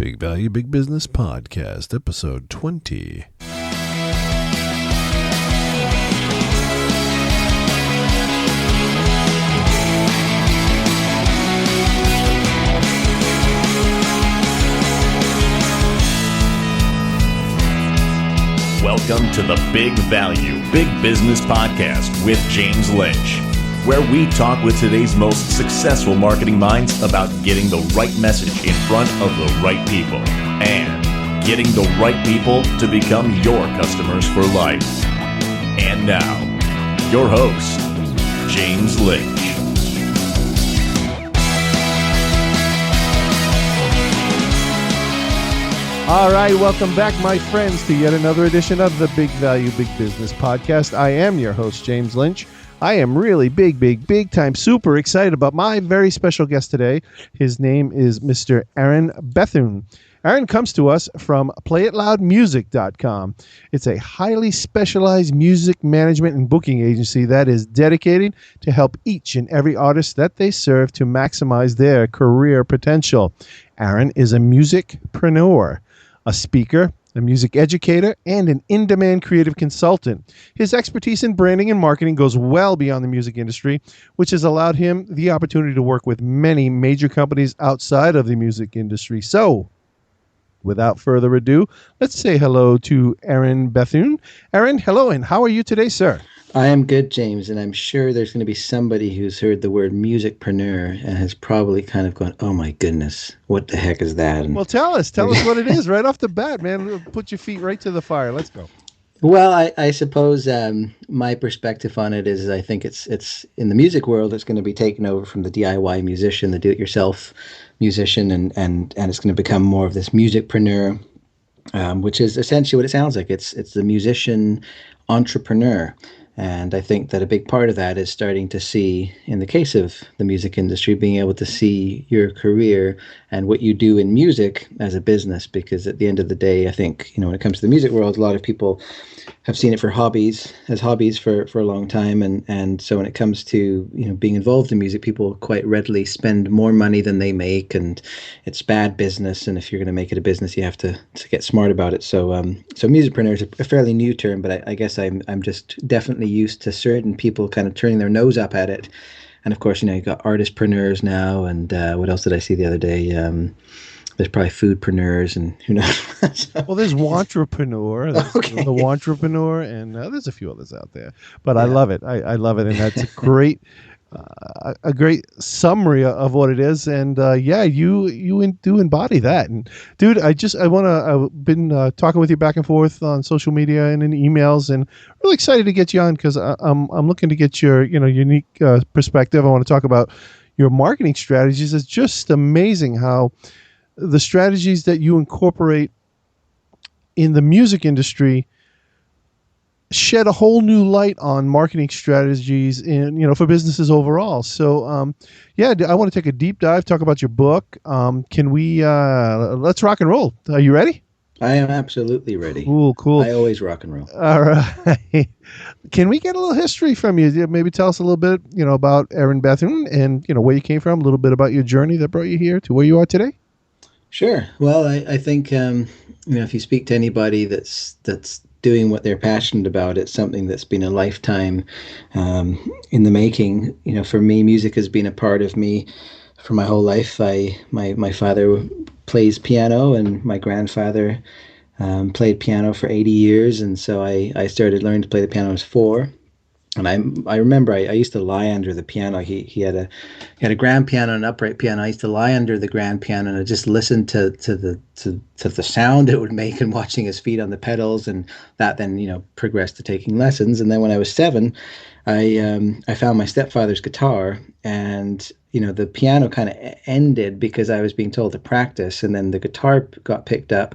Big Value, Big Business Podcast, episode 20. Welcome to the Big Value, Big Business Podcast with James Lynch, where we talk with today's most successful marketing minds about getting the right message in front of the right people and getting the right people to become your customers for life. And now, your host, James Lynch. All right, welcome back, my friends, to yet another edition of the Big Value, Big Business Podcast. I am your host, James Lynch. I am really big time, super excited about my very special guest today. His name is Mr. Aaron Bethune. Aaron comes to us from PlayItLoudMusic.com. It's a highly specialized music management and booking agency that is dedicated to help each and every artist that they serve to maximize their career potential. Aaron is a musicpreneur, a speaker, a music educator, and an in-demand creative consultant. His expertise in branding and marketing goes well beyond the music industry, which has allowed him the opportunity to work with many major companies outside of the music industry. So, without further ado, let's say hello to Aaron Bethune. Aaron, hello, and how are you today, sir? I am good, James, and I'm sure there's going to be somebody who's heard the word musicpreneur and has probably kind of gone, oh my goodness, what the heck is that? And, well, tell us what it is right off the bat, man. Put your feet right to the fire. Let's go. Well, I suppose my perspective on it is I think it's in the music world, it's going to be taken over from the DIY musician, the do-it-yourself musician, and it's going to become more of this musicpreneur, which is essentially what it sounds like. It's the musician entrepreneur. And I think that a big part of that is starting to see, in the case of the music industry, being able to see your career and what you do in music as a business. Because at the end of the day, I think, when it comes to the music world, a lot of people have seen it for hobbies for a long time. And so when it comes to, being involved in music, people quite readily spend more money than they make, and it's bad business. And if you're going to make it a business, you have to get smart about it. So musicpreneur is a fairly new term, but I guess I'm just definitely used to certain people kind of turning their nose up at it. And of course, you've got artistpreneurs now, and what else did I see the other day? There's probably foodpreneurs, and who knows. Well, there's wantrepreneur, the wantrepreneur, and there's a few others out there. But yeah. I love it. I love it, and that's a great summary of what it is. And you do embody that. And dude, I've been talking with you back and forth on social media and in emails, and really excited to get you on because I'm looking to get your unique perspective. I want to talk about your marketing strategies. It's just amazing how the strategies that you incorporate in the music industry shed a whole new light on marketing strategies for businesses overall. So, I want to take a deep dive, talk about your book. Can we, let's rock and roll. Are you ready? I am absolutely ready. Cool. I always rock and roll. All right. Can we get a little history from you? Maybe tell us a little bit, about Aaron Bethune and, where you came from, a little bit about your journey that brought you here to where you are today. Sure. Well, I think, if you speak to anybody that's doing what they're passionate about, it's something that's been a lifetime in the making. For me, music has been a part of me for my whole life. My father plays piano, and my grandfather played piano for 80 years. And so I started learning to play the piano when I was 4. And I remember I used to lie under the piano. He had a grand piano and an upright piano. I used to lie under the grand piano and I just listened to the sound it would make and watching his feet on the pedals, and that then progressed to taking lessons. And then when I was 7, I found my stepfather's guitar, and the piano kind of ended because I was being told to practice, and then the guitar got picked up.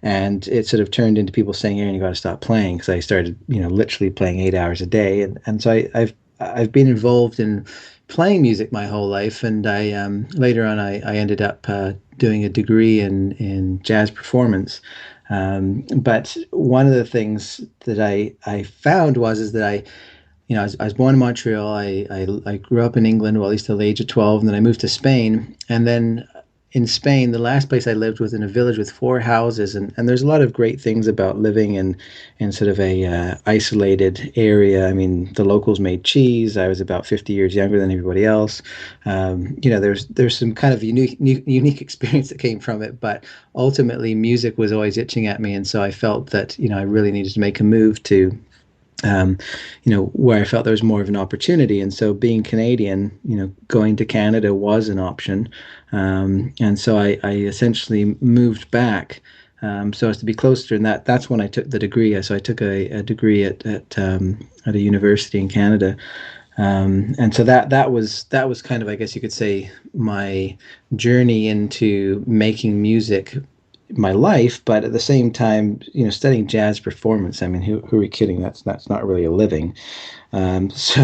And it sort of turned into people saying, Aaron, you got to stop playing, because I started, literally playing 8 hours a day. And so I've been involved in playing music my whole life. And I later on, I ended up doing a degree in jazz performance. But one of the things that I found is that I was born in Montreal. I grew up in England, well, at least till the age of 12. And then I moved to Spain. And then in Spain, the last place I lived was in a village with 4 houses, and there's a lot of great things about living in sort of a isolated area. I mean, the locals made cheese. I was about 50 years younger than everybody else. There's some kind of unique experience that came from it, but ultimately, music was always itching at me, and so I felt that I really needed to make a move to where I felt there was more of an opportunity. And so being Canadian, going to Canada was an option. And so I essentially moved back so as to be closer. And that's when I took the degree. So I took a degree at a university in Canada. And so that was kind of, I guess you could say, my journey into making music my life, but at the same time, studying jazz performance. I mean, who are we kidding? That's not really a living. So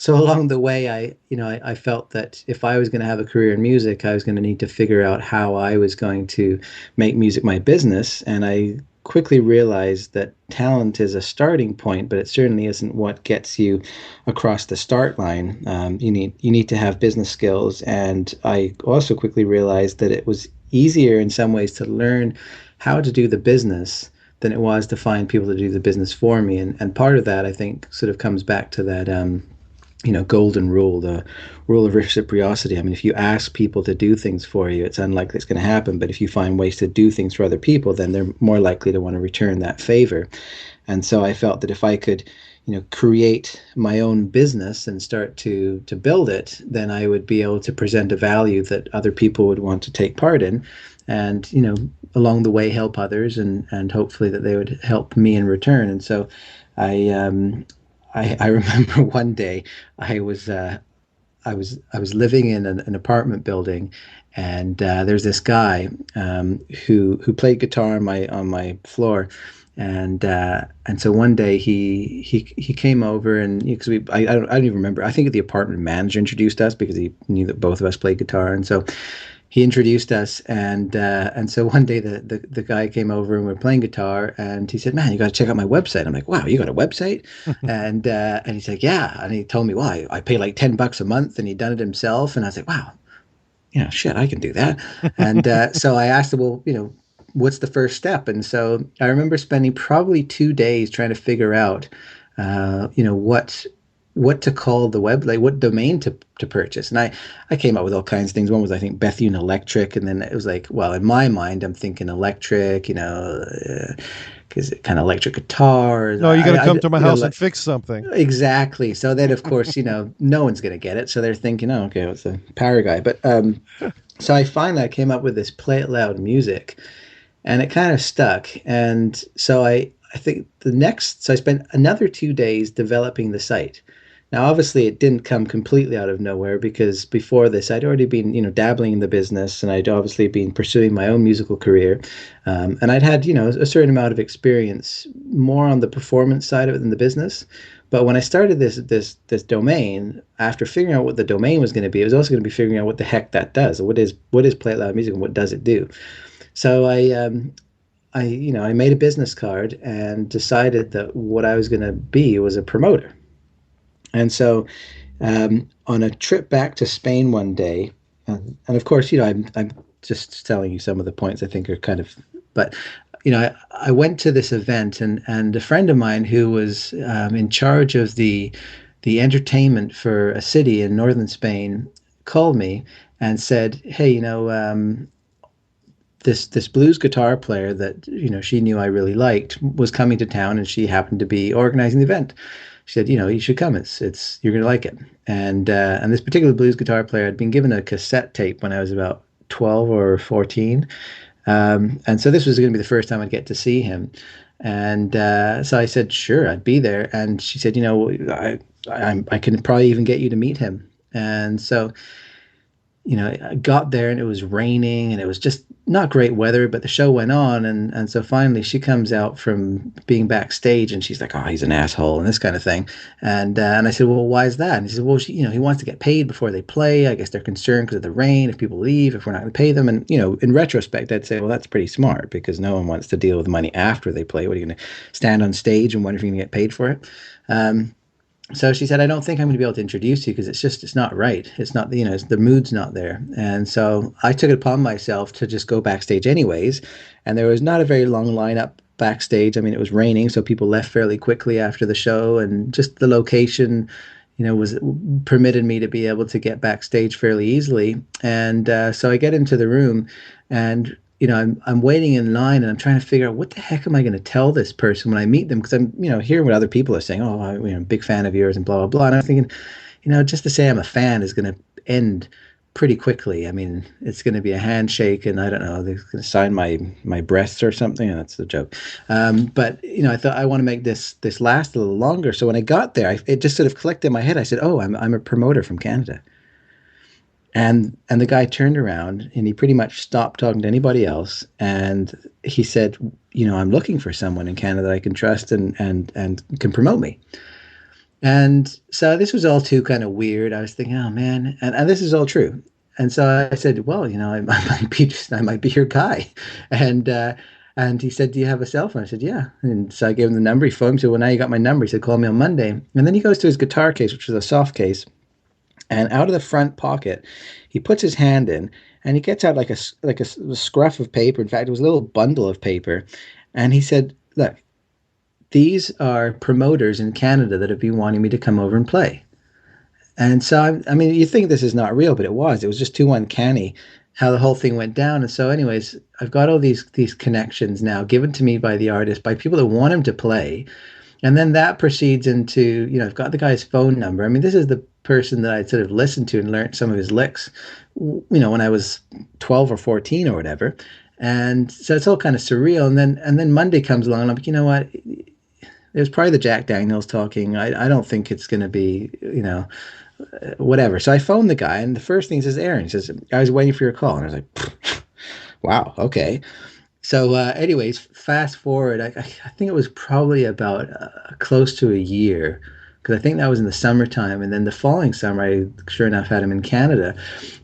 along the way, I felt that if I was going to have a career in music, I was going to need to figure out how I was going to make music my business. And I quickly realized that talent is a starting point, but it certainly isn't what gets you across the start line. You need to have business skills. And I also quickly realized that it was easier in some ways to learn how to do the business than it was to find people to do the business for me. And part of that, I think, sort of comes back to that, golden rule, the rule of reciprocity. I mean, if you ask people to do things for you, it's unlikely it's going to happen. But if you find ways to do things for other people, then they're more likely to want to return that favor. And so I felt that if I could create my own business and start to build it, then I would be able to present a value that other people would want to take part in, and along the way help others, and hopefully that they would help me in return. And so I remember one day I was living in an apartment building, and there's this guy who played guitar on my floor. And so one day he came over, and because I don't even remember. I think the apartment manager introduced us because he knew that both of us played guitar, and so he introduced us. And so one day the guy came over and we were playing guitar, and he said, "Man, you got to check out my website." I'm like, "Wow, you got a website?" and he's like, "Yeah," and he told me why. I pay like $10 a month, and he'd done it himself, and I was like, "Wow, shit, I can do that." And so I asked him, well, what's the first step? And so I remember spending probably 2 days trying to figure out, what to call the web, like what domain to purchase. And I came up with all kinds of things. One was, I think, Bethune Electric. And then it was like, well, in my mind, I'm thinking electric, because kind of electric guitars. No, you got to come to my house and fix something. Exactly. So then, of course, no one's going to get it. So they're thinking, oh, okay, it's a power guy. But so I came up with this play it loud music. And it kind of stuck. And so I think so I spent another 2 days developing the site. Now, obviously, it didn't come completely out of nowhere, because before this, I'd already been, dabbling in the business, and I'd obviously been pursuing my own musical career. And I'd had, a certain amount of experience more on the performance side of it than the business. But when I started this domain, after figuring out what the domain was going to be, it was also going to be figuring out what the heck that does. What is Play It Loud Music, and what does it do? So I made a business card and decided that what I was going to be was a promoter. And so on a trip back to Spain one day, and of course, I'm just telling you some of the points I think are kind of, but I went to this event, and a friend of mine who was in charge of the entertainment for a city in northern Spain called me and said, "Hey, this blues guitar player that she knew I really liked was coming to town, and she happened to be organizing the event. She said, you should come. It's you're gonna like it." And this particular blues guitar player had been given a cassette tape when I was about 12 or 14, and so this was going to be the first time I'd get to see him. And so I said, sure, I'd be there. And she said, I can probably even get you to meet him. And so I got there, and it was raining, and it was just not great weather, but the show went on. And so finally she comes out from being backstage, and she's like, "Oh, he's an asshole," and this kind of thing. And I said, "Well, why is that?" And she said, "Well, he wants to get paid before they play. I guess they're concerned because of the rain, if people leave, if we're not going to pay them." And, in retrospect, I'd say, well, that's pretty smart, because no one wants to deal with money after they play. What are you going to stand on stage and wonder if you're going to get paid for it? So she said, I don't think I'm going to be able to introduce you because it's not right. It's not, the mood's not there. And so I took it upon myself to just go backstage anyways. And there was not a very long lineup backstage. I mean, it was raining, so people left fairly quickly after the show, and just the location, was permitted me to be able to get backstage fairly easily. And so I get into the room, and I'm waiting in line, and I'm trying to figure out what the heck am I going to tell this person when I meet them, because I'm hearing what other people are saying. Oh, I'm a big fan of yours and blah blah blah. And I'm thinking, just to say I'm a fan is going to end pretty quickly. I mean, it's going to be a handshake, and I don't know, they're going to sign my breasts or something. And that's the joke. But I thought I want to make this last a little longer. So when I got there, it just sort of clicked in my head. I said, "Oh, I'm a promoter from Canada." And the guy turned around, and he pretty much stopped talking to anybody else. And he said, "I'm looking for someone in Canada that I can trust and can promote me." And so this was all too kind of weird. I was thinking, oh man, and this is all true. And so I said, well, I might be your guy. And he said, do you have a cell phone? I said, yeah. And so I gave him the number. He phoned me. So, well, now you got my number. He said, call me on Monday. And then he goes to his guitar case, which was a soft case. And out of the front pocket, he puts his hand in, and he gets out like a scruff of paper. In fact, it was a little bundle of paper. And he said, look, these are promoters in Canada that have been wanting me to come over and play. And so, I mean, you think this is not real, but it was. It was just too uncanny how the whole thing went down. And so anyways, I've got all these connections now given to me by the artist, by people that want him to play. And then that proceeds into, I've got the guy's phone number. I mean, this is the person that I'd sort of listened to and learned some of his licks, when I was 12 or 14 or whatever. And so it's all kind of surreal. And then Monday comes along, and I'm like, you know what? It was probably the Jack Daniels talking. I don't think it's going to be, whatever. So I phoned the guy, and the first thing he says, Aaron, he says, I was waiting for your call. And I was like, wow, okay. So anyways, fast forward, I think it was probably about close to a year, because I think that was in the summertime. And then the following summer, I sure enough had him in Canada.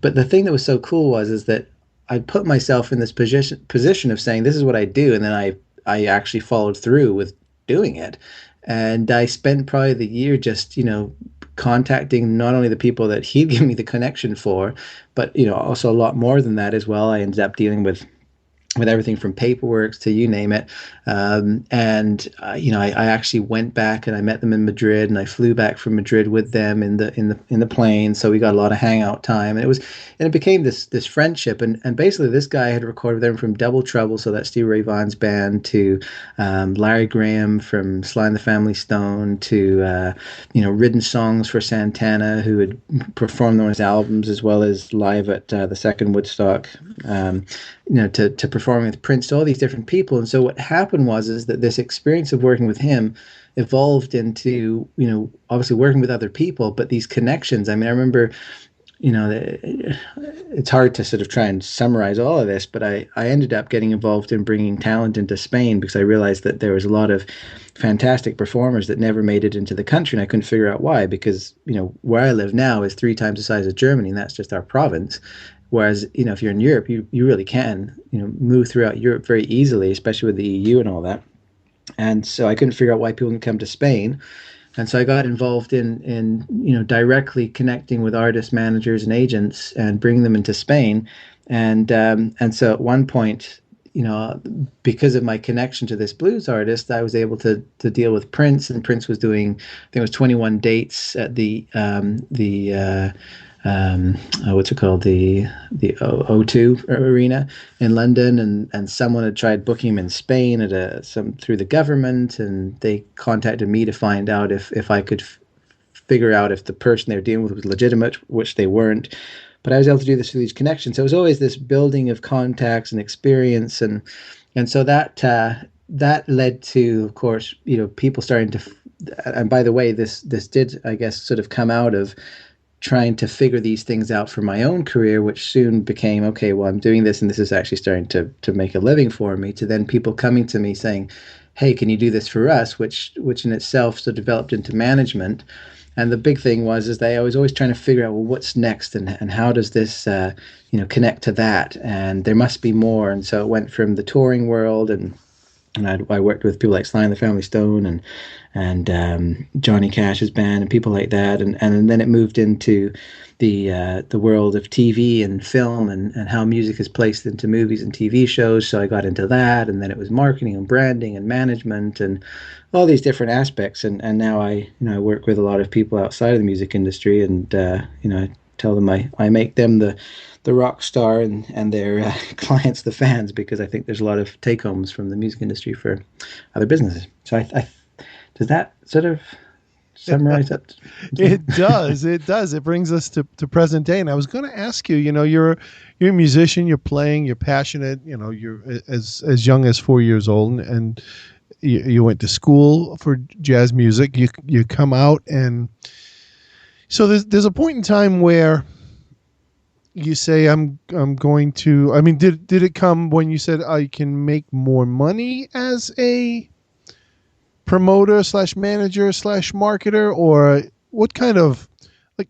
But the thing that was so cool is that I put myself in this position of saying, this is what I do. And then I actually followed through with doing it. And I spent probably the year just, contacting not only the people that he'd given me the connection for, but, also a lot more than that as well. I ended up dealing with everything from paperwork to you name it. I actually went back and I met them in Madrid, and I flew back from Madrid with them in the plane. So we got a lot of hangout time, and it became this friendship. And basically this guy had recorded with them from Double Trouble, so that's Stevie Ray Vaughan's band, to Larry Graham from Sly and the Family Stone, to written songs for Santana, who had performed on his albums as well as live at the second Woodstock. To performing with Prince, to all these different people. And so what happened is that this experience of working with him evolved into, obviously working with other people, but these connections. I mean, I remember, it's hard to sort of try and summarize all of this, but I ended up getting involved in bringing talent into Spain, because I realized that there was a lot of fantastic performers that never made it into the country, and I couldn't figure out why, because, where I live now is 3 times the size of Germany, and that's just our province. Whereas, if you're in Europe, you really can, move throughout Europe very easily, especially with the EU and all that. And so I couldn't figure out why people didn't come to Spain. And so I got involved in directly connecting with artists, managers, and agents, and bringing them into Spain. And so at one point, because of my connection to this blues artist, I was able to deal with Prince, and Prince was doing, I think it was 21 dates at the what's it called, the O2 Arena in London, and someone had tried booking him in Spain at through the government, and they contacted me to find out if I could figure out if the person they were dealing with was legitimate, which they weren't. But I was able to do this through these connections. So it was always this building of contacts and experience, and so that led to, of course, people starting to. And by the way, this did, I guess, sort of come out of trying to figure these things out for my own career, which soon became, okay, well, I'm doing this, and this is actually starting to make a living for me, to then people coming to me saying, hey, can you do this for us? Which in itself so developed into management. And the big thing is that I was always trying to figure out, well, what's next, and how does this, connect to that? And there must be more. And so it went from the touring world and And I worked with people like Sly and the Family Stone and Johnny Cash's band and people like that, and then it moved into the world of TV and film and how music is placed into movies and TV shows. So I got into that, and then it was marketing and branding and management and all these different aspects. And now I work with a lot of people outside of the music industry, and I tell them I make them the rock star and their clients the fans, because I think there's a lot of take homes from the music industry for other businesses. So I does that sort of summarize that? It does. It does. It brings us to present day. And I was going to ask you, you're a musician, you're playing, you're passionate, you're as young as 4 years old, and you went to school for jazz music. You come out, and so there's a point in time where you say, I'm going to, did it come when you said I can make more money as a promoter / manager / marketer, or what kind of,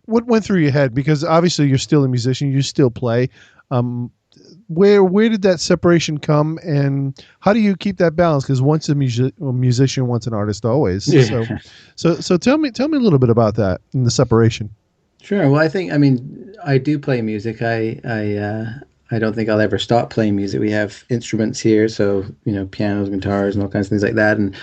what went through your head? Because obviously you're still a musician, you still play. Where did that separation come, and how do you keep that balance? Because once a musician, once an artist, always. Yeah. So tell me a little bit about that and the separation. Sure. Well, I do play music. I don't think I'll ever stop playing music. We have instruments here, so pianos, guitars, and all kinds of things like that. And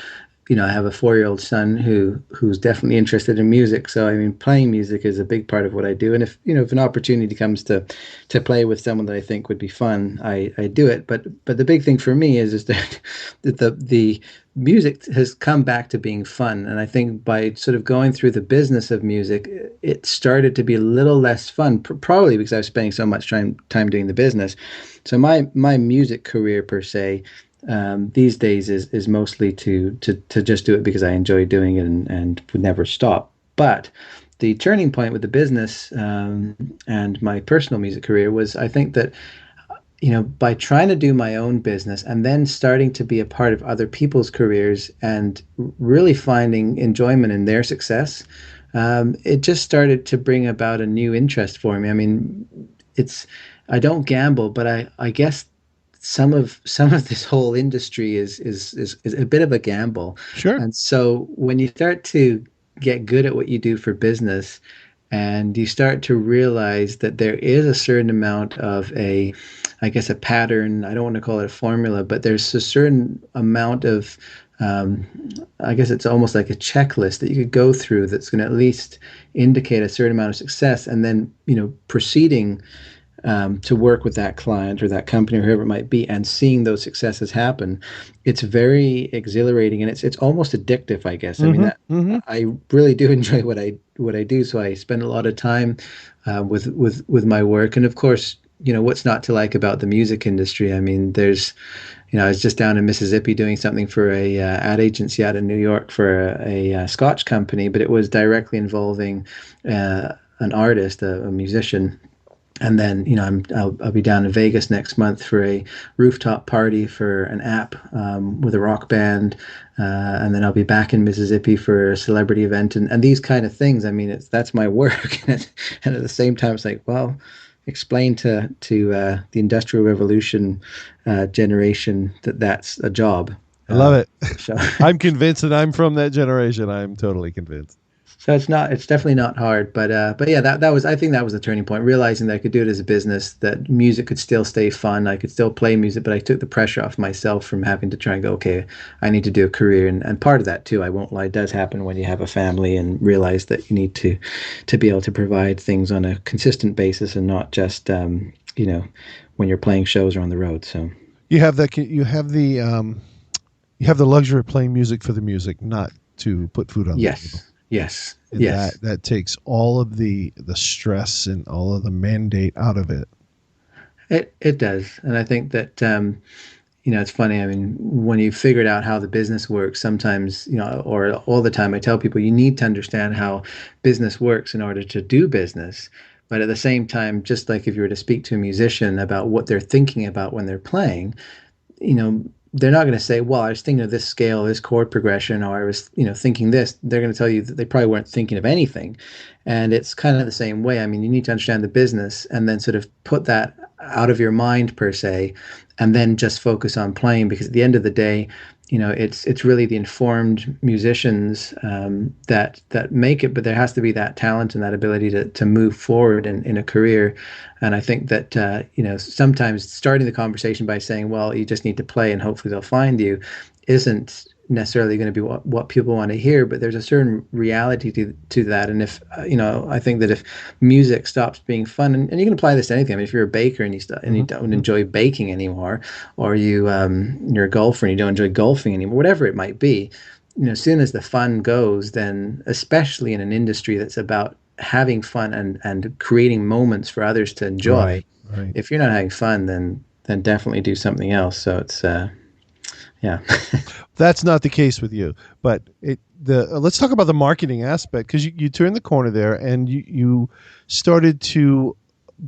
I have a 4-year-old son who's definitely interested in music. So playing music is a big part of what I do. And if an opportunity comes to play with someone that I think would be fun, I do it. But the big thing for me is that the music has come back to being fun. And I think by sort of going through the business of music, it started to be a little less fun, probably because I was spending so much time doing the business. So my music career per se, these days is mostly to just do it because I enjoy doing it and would never stop. But the turning point with the business and my personal music career was, I think that by trying to do my own business and then starting to be a part of other people's careers and really finding enjoyment in their success, it just started to bring about a new interest for me. I don't gamble, but I guess some of this whole industry is a bit of a gamble. Sure. And so when you start to get good at what you do for business, and you start to realize that there is a certain amount of a pattern, I don't want to call it a formula, but there's a certain amount of, I guess it's almost like a checklist that you could go through that's going to at least indicate a certain amount of success, and then, proceeding to work with that client or that company or whoever it might be, and seeing those successes happen, it's very exhilarating, and it's almost addictive, I guess. I really do enjoy what I do, so I spend a lot of time with my work. And of course, what's not to like about the music industry? There's, I was just down in Mississippi doing something for a ad agency out in New York for a Scotch company, but it was directly involving an artist, a musician. And then, I'll be down in Vegas next month for a rooftop party for an app with a rock band. And then I'll be back in Mississippi for a celebrity event and these kind of things. That's my work. And at the same time, it's like, well, explain to the Industrial Revolution generation that's a job. I love it. So. I'm convinced that I'm from that generation. I'm totally convinced. So it's definitely not hard, but yeah, I think that was the turning point, realizing that I could do it as a business, that music could still stay fun. I could still play music, but I took the pressure off myself from having to try and go, okay, I need to do a career. And part of that too, I won't lie, does happen when you have a family and realize that you need to be able to provide things on a consistent basis and not just, when you're playing shows or on the road. So you have the luxury of playing music for the music, not to put food on the table. Yes. And yes. That takes all of the stress and all of the mandate out of it. It does. And I think that, it's funny. When you figured out how the business works, sometimes, or all the time, I tell people you need to understand how business works in order to do business. But at the same time, just like if you were to speak to a musician about what they're thinking about when they're playing, they're not going to say, well, I was thinking of this scale, this chord progression, or I was, thinking this. They're going to tell you that they probably weren't thinking of anything. And it's kind of the same way. You need to understand the business and then sort of put that out of your mind per se, and then just focus on playing, because at the end of the day, it's really the informed musicians that make it, but there has to be that talent and that ability to move forward in a career. And I think that sometimes starting the conversation by saying, well, you just need to play and hopefully they'll find you, isn't necessarily going to be what people want to hear, but there's a certain reality to that. And if I think that if music stops being fun, and you can apply this to anything. I mean, if you're a baker and you don't enjoy baking anymore, or you're a golfer and you don't enjoy golfing anymore, whatever it might be, as soon as the fun goes, then especially in an industry that's about having fun and creating moments for others to enjoy, right. If you're not having fun, then definitely do something else. So it's yeah. That's not the case with you, but let's talk about the marketing aspect, because you turned the corner there and you started to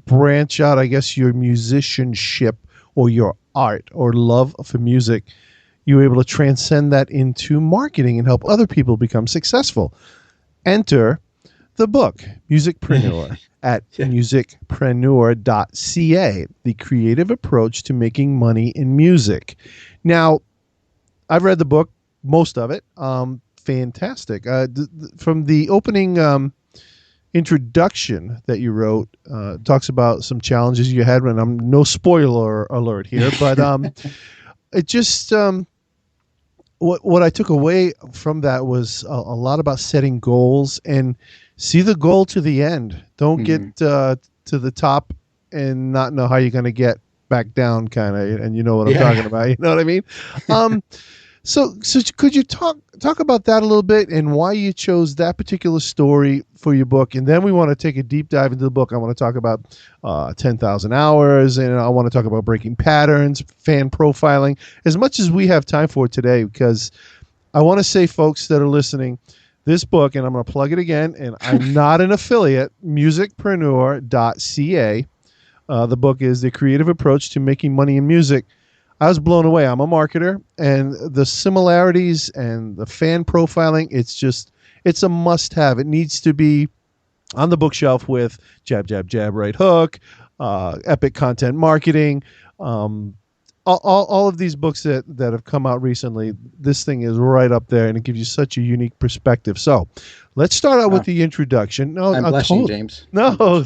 branch out, I guess, your musicianship or your art or love for music. You were able to transcend that into marketing and help other people become successful. Enter the book, Musicpreneur, at Musicpreneur.ca, the creative approach to making money in music. Now, I've read the book, most of it. Fantastic. From the opening introduction that you wrote, talks about some challenges you had. And I'm no spoiler alert here, but it just what I took away from that was a lot about setting goals and see the goal to the end. Don't get to the top and not know how you're going to get back down, kind of. And you know what I'm talking about. You know what I mean? So could you talk about that a little bit and why you chose that particular story for your book? And then we want to take a deep dive into the book. I want to talk about 10,000 hours, and I want to talk about breaking patterns, fan profiling, as much as we have time for today, because I want to say, folks that are listening, this book, and I'm going to plug it again, and I'm not an affiliate, Musicpreneur.ca. The book is The Creative Approach to Making Money in Music. I was blown away. I'm a marketer, and the similarities and the fan profiling, it's a must-have. It needs to be on the bookshelf with Jab, Jab, Jab, Right Hook, Epic Content Marketing, all of these books that have come out recently. This thing is right up there, and it gives you such a unique perspective. So let's start out with the introduction. No, I'm blushing, James. No.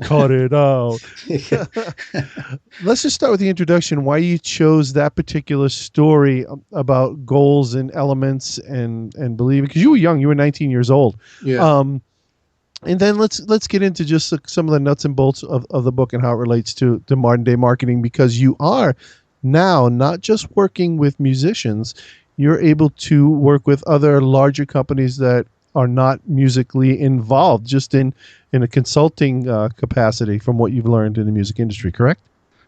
Cut it out. Let's just start with the introduction. Why you chose that particular story about goals and elements and believing, because you were young. You were 19 years old. Yeah. And then let's get into just some of the nuts and bolts of the book and how it relates to modern day marketing, because you are now not just working with musicians. You're able to work with other larger companies that are not musically involved, just in a consulting capacity, from what you've learned in the music industry, correct?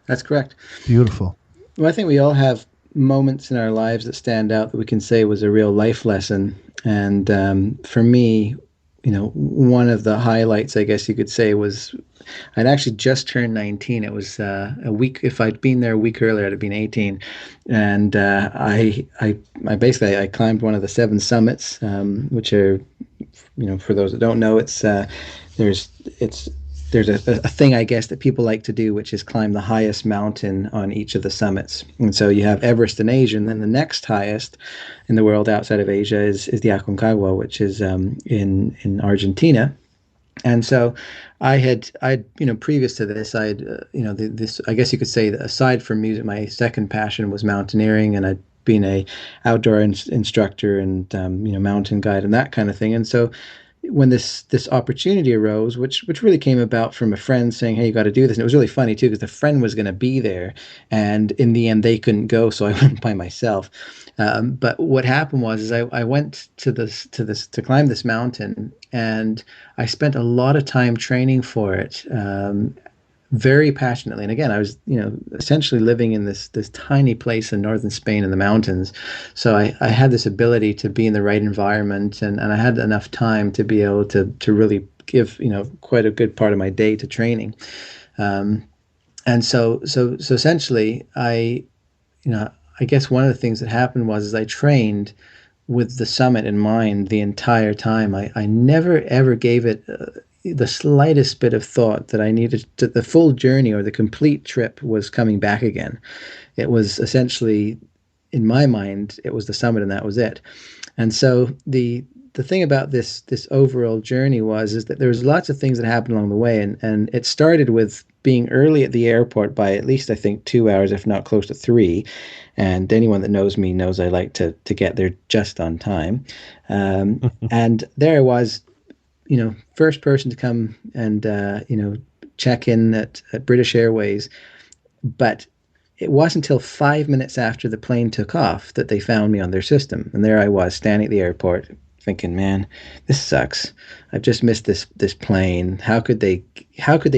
That's correct. Beautiful. Well, I think we all have moments in our lives that stand out that we can say was a real life lesson. And for me, one of the highlights, I guess you could say, was I'd actually just turned 19. It was a week. If I'd been there a week earlier, I'd have been 18. And I climbed one of the 7 summits, which are, for those that don't know, there's a thing, I guess, that people like to do, which is climb the highest mountain on each of the summits. And so you have Everest in Asia, and then the next highest in the world outside of Asia is the Aconcagua, which is in Argentina. And so I'd previous to this, this, I guess you could say that aside from music, my second passion was mountaineering, and I'd been a outdoor instructor and mountain guide and that kind of thing. And so when this opportunity arose, which really came about from a friend saying, "Hey, you got to do this," and it was really funny too, because the friend was going to be there, and in the end they couldn't go, so I went by myself. But what happened was I went to climb this mountain, and I spent a lot of time training for it, very passionately. And again, I was essentially living in this tiny place in northern Spain in the mountains, so I had this ability to be in the right environment, and I had enough time to be able to really give quite a good part of my day to training. And so essentially I guess one of the things that happened was I trained with the summit in mind the entire time. I never ever gave it the slightest bit of thought that I needed to, the full journey or the complete trip was coming back again. It was essentially in my mind, it was the summit and that was it. And so the thing about this overall journey is that there was lots of things that happened along the way, and it started with being early at the airport by at least I think 2 hours, if not close to three. And anyone that knows me knows I like to get there just on time. And there I was, first person to come and check in at British Airways, but it wasn't until 5 minutes after the plane took off that they found me on their system. And there I was standing at the airport thinking, man, this sucks. I've just missed this plane. How could they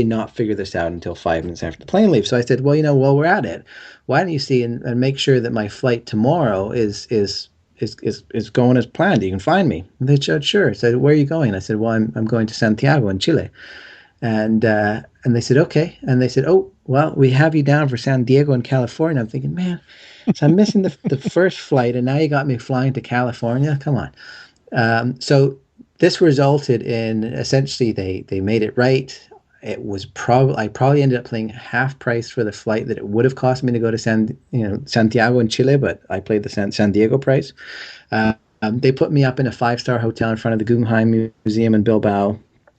not figure this out until 5 minutes after the plane leaves? So I said, well, while we're at it, why don't you see and make sure that my flight tomorrow is going as planned? You can find me. And they said, sure. I said, where are you going? I said, well, I'm going to Santiago in Chile. And they said, okay. And they said, oh, well, we have you down for San Diego in California. I'm thinking, man, so I'm missing the first flight, and now you got me flying to California? Come on. So this resulted in, essentially, they made it right. It was I probably ended up paying half price for the flight that it would have cost me to go to Santiago in Chile, but I paid the San Diego price. They put me up in a 5-star hotel in front of the Guggenheim Museum in Bilbao.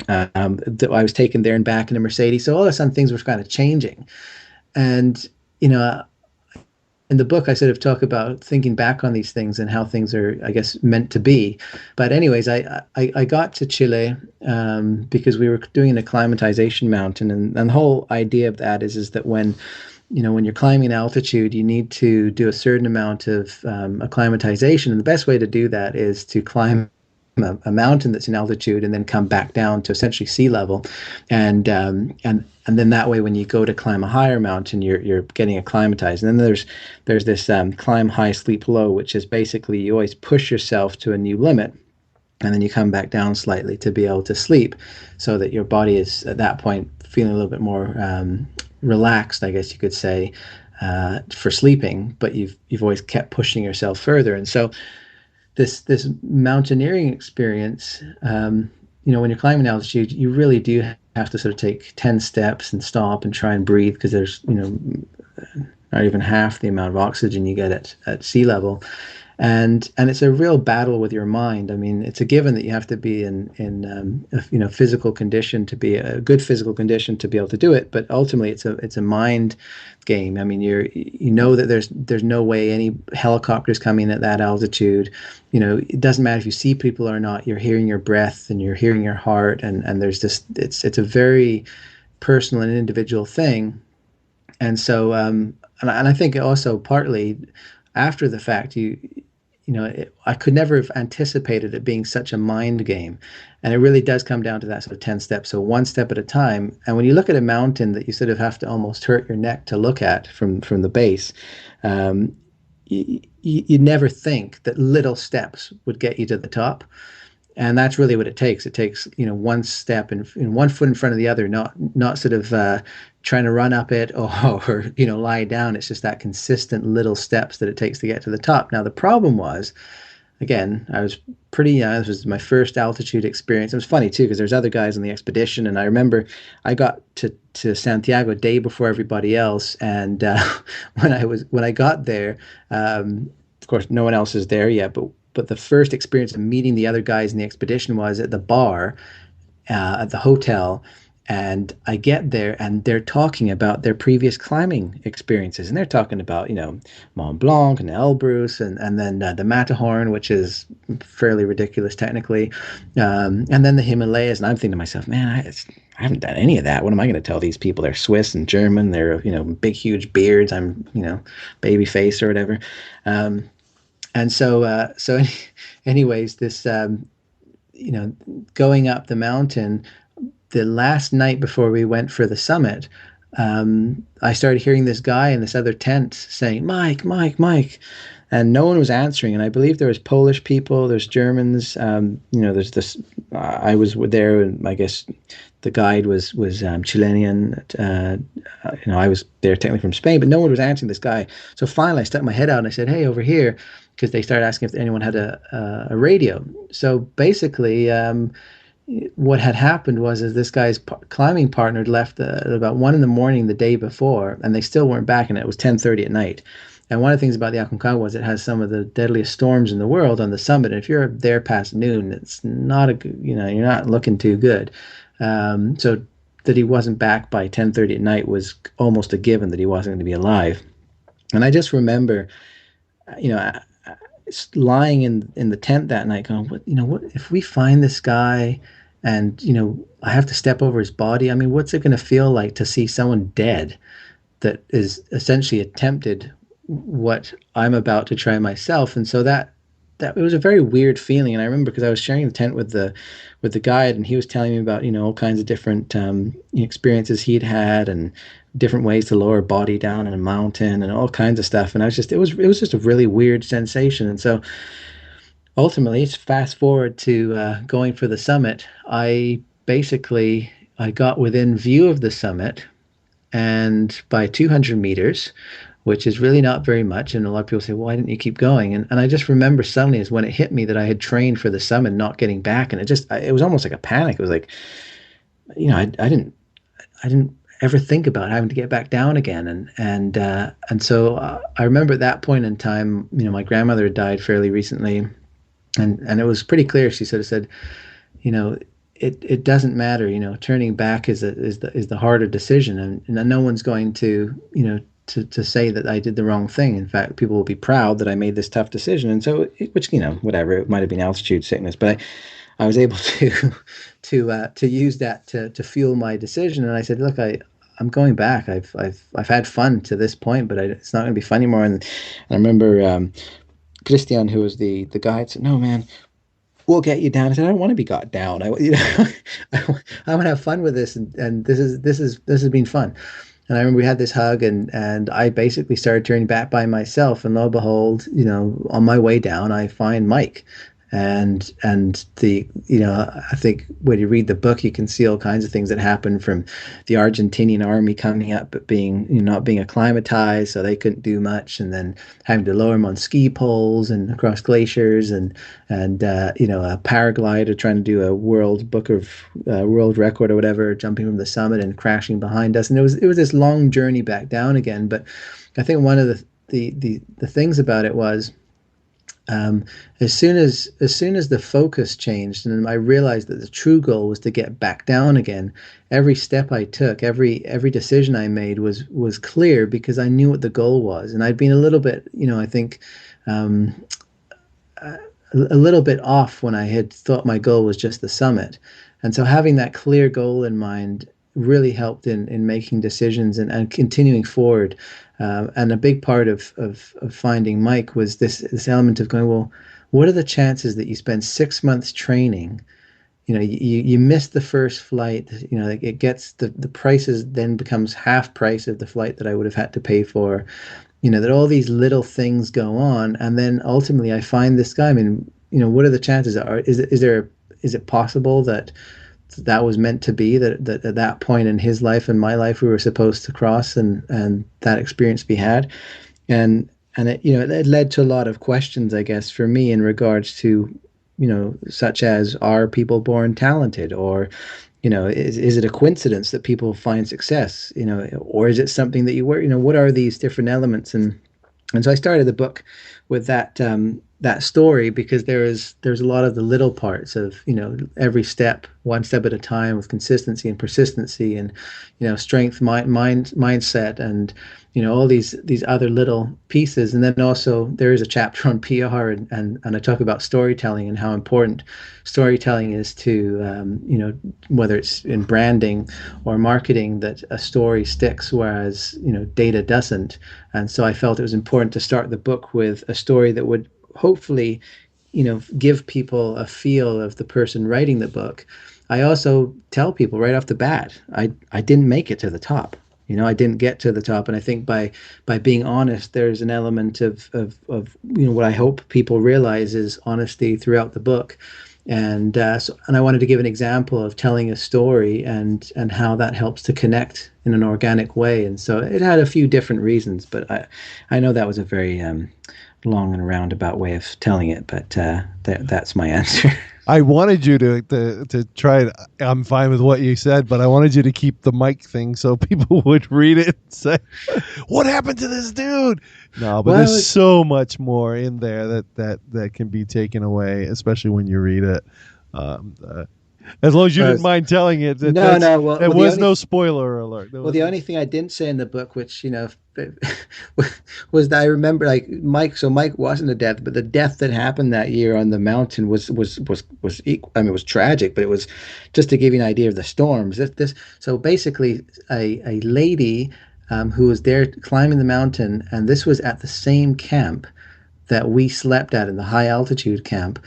I was taken there and back in a Mercedes. So all of a sudden things were kind of changing. And, in the book, I sort of talk about thinking back on these things and how things are, I guess, meant to be. But anyways, I got to Chile because we were doing an acclimatization mountain. And the whole idea of that is that when you're climbing altitude, you need to do a certain amount of acclimatization. And the best way to do that is to climb a mountain that's in altitude and then come back down to essentially sea level, and then that way when you go to climb a higher mountain, you're getting acclimatized. And then there's this climb high, sleep low, which is basically you always push yourself to a new limit, and then you come back down slightly to be able to sleep, so that your body is at that point feeling a little bit more relaxed, I guess you could say, for sleeping. But you've always kept pushing yourself further, and so this mountaineering experience, when you're climbing altitude, you really do have to sort of take 10 steps and stop and try and breathe, because there's, not even half the amount of oxygen you get at sea level. And it's a real battle with your mind. I mean, it's a given that you have to be in physical condition, to be a good physical condition to be able to do it. But ultimately, it's a mind game. I mean, you know that there's no way any helicopters coming at that altitude. It doesn't matter if you see people or not. You're hearing your breath and you're hearing your heart, and there's this. It's a very personal and individual thing. And so, and I think also partly after the fact, I could never have anticipated it being such a mind game. And it really does come down to that sort of 10 steps. So one step at a time. And when you look at a mountain that you sort of have to almost hurt your neck to look at from the base, you never think that little steps would get you to the top. And that's really what it takes. It takes, one step and one foot in front of the other, not sort of trying to run up it or lie down. It's just that consistent little steps that it takes to get to the top. Now, the problem was, again, I was pretty young. This was my first altitude experience. It was funny too, because there's other guys on the expedition, and I remember I got to Santiago a day before everybody else. And when I got there, of course, no one else is there yet, but the first experience of meeting the other guys in the expedition was at the bar at the hotel. And I get there, and they're talking about their previous climbing experiences. And they're talking about, Mont Blanc and Elbrus, and then the Matterhorn, which is fairly ridiculous technically. And then the Himalayas. And I'm thinking to myself, man, I haven't done any of that. What am I going to tell these people? They're Swiss and German. They're, big, huge beards. I'm, baby face or whatever. And so anyways, this, going up the mountain, the last night before we went for the summit, I started hearing this guy in this other tent saying, Mike, Mike, Mike. And no one was answering. And I believe there was Polish people, there's Germans, there's this, I was there, and I guess the guide was Chilean. I was there technically from Spain, but no one was answering this guy. So finally I stuck my head out and I said, hey, over here, because they started asking if anyone had a radio. So basically, what had happened was this guy's climbing partner had left at about 1 a.m. the day before, and they still weren't back, and it was 10:30 at night. And one of the things about the Aconcagua was it has some of the deadliest storms in the world on the summit. And if you're there past noon, it's not a good, you're not looking too good. So that he wasn't back by 10:30 at night was almost a given, that he wasn't going to be alive. And I just remember, lying in the tent that night going, what if we find this guy and, I have to step over his body? I mean, what's it going to feel like to see someone dead that is essentially attempted what I'm about to try myself? And so that it was a very weird feeling. And I remember, because I was sharing the tent with the guide, and he was telling me about all kinds of different experiences he'd had, and different ways to lower a body down in a mountain, and all kinds of stuff. And it was just a really weird sensation. And so ultimately, fast forward to going for the summit, I got within view of the summit, and by 200 meters, which is really not very much. And a lot of people say, well, why didn't you keep going? And I just remember suddenly is when it hit me that I had trained for the summit, not getting back. And it was almost like a panic. It was like, I didn't ever think about having to get back down again. And so I remember at that point in time, my grandmother had died fairly recently. And it was pretty clear. She sort of said, it doesn't matter, turning back is the harder decision. And no one's going to, to say that I did the wrong thing. In fact, people will be proud that I made this tough decision. And so, which, whatever, it might have been altitude sickness, but I was able to use that to fuel my decision. And I said, look, I'm going back. I've had fun to this point, but it's not going to be fun anymore. And I remember Christian, who was the guide, said, no, man, we'll get you down. I said, I don't want to be got down. I want to have fun with this. And this has been fun. And I remember we had this hug, and I basically started turning back by myself. And lo and behold, on my way down, I find Mike. And I think when you read the book, you can see all kinds of things that happen, from the Argentinian army coming up, but not being acclimatized, so they couldn't do much, and then having to lower them on ski poles and across glaciers, and a paraglider trying to do a world record or whatever, jumping from the summit and crashing behind us. And it was this long journey back down again. But I think one of the things about it was, as soon as the focus changed, and I realized that the true goal was to get back down again, every step I took, every decision I made was clear, because I knew what the goal was. And I'd been a little bit, I think, a little bit off when I had thought my goal was just the summit. And so having that clear goal in mind really helped in making decisions and continuing forward. And a big part of finding Mike was this element of going, well, what are the chances that you spend 6 months training? You miss the first flight, it gets the prices then becomes half price of the flight that I would have had to pay for, that all these little things go on. And then ultimately I find this guy. I mean, what are the chances? Is it possible that was meant to be, that at that point in his life and my life we were supposed to cross, and that experience be had? And it led to a lot of questions, I guess, for me in regards to, such as, are people born talented? Or, is it a coincidence that people find success? Or is it something that you work, what are these different elements? And so I started the book with that story, because there's a lot of the little parts of, every step, one step at a time, with consistency and persistency, and, strength, mindset, and, all these other little pieces. And then also there is a chapter on PR, and I talk about storytelling and how important storytelling is to, whether it's in branding or marketing, that a story sticks, whereas, data doesn't. And so I felt it was important to start the book with a story that would hopefully, give people a feel of the person writing the book. I also tell people right off the bat, I didn't make it to the top. I didn't get to the top. And I think by being honest, there's an element of what I hope people realize is honesty throughout the book. And I wanted to give an example of telling a story and how that helps to connect in an organic way. And so it had a few different reasons, but I know that was a very long and roundabout way of telling it, but that's my answer. I wanted you to try it. I'm fine with what you said, but I wanted you to keep the mic thing so people would read it and say, "What happened to this dude?" No, but Well, there's so much more in there that can be taken away, especially when you read it. Um, uh, as long as you didn't mind telling it, no. there was no spoiler alert. Well, the only thing I didn't say in the book, which was that I remember, like Mike. So Mike wasn't a death, but the death that happened that year on the mountain was equal. I mean, it was tragic, but it was just to give you an idea of the storms. So basically, a lady who was there climbing the mountain, and this was at the same camp that we slept at in the high altitude camp,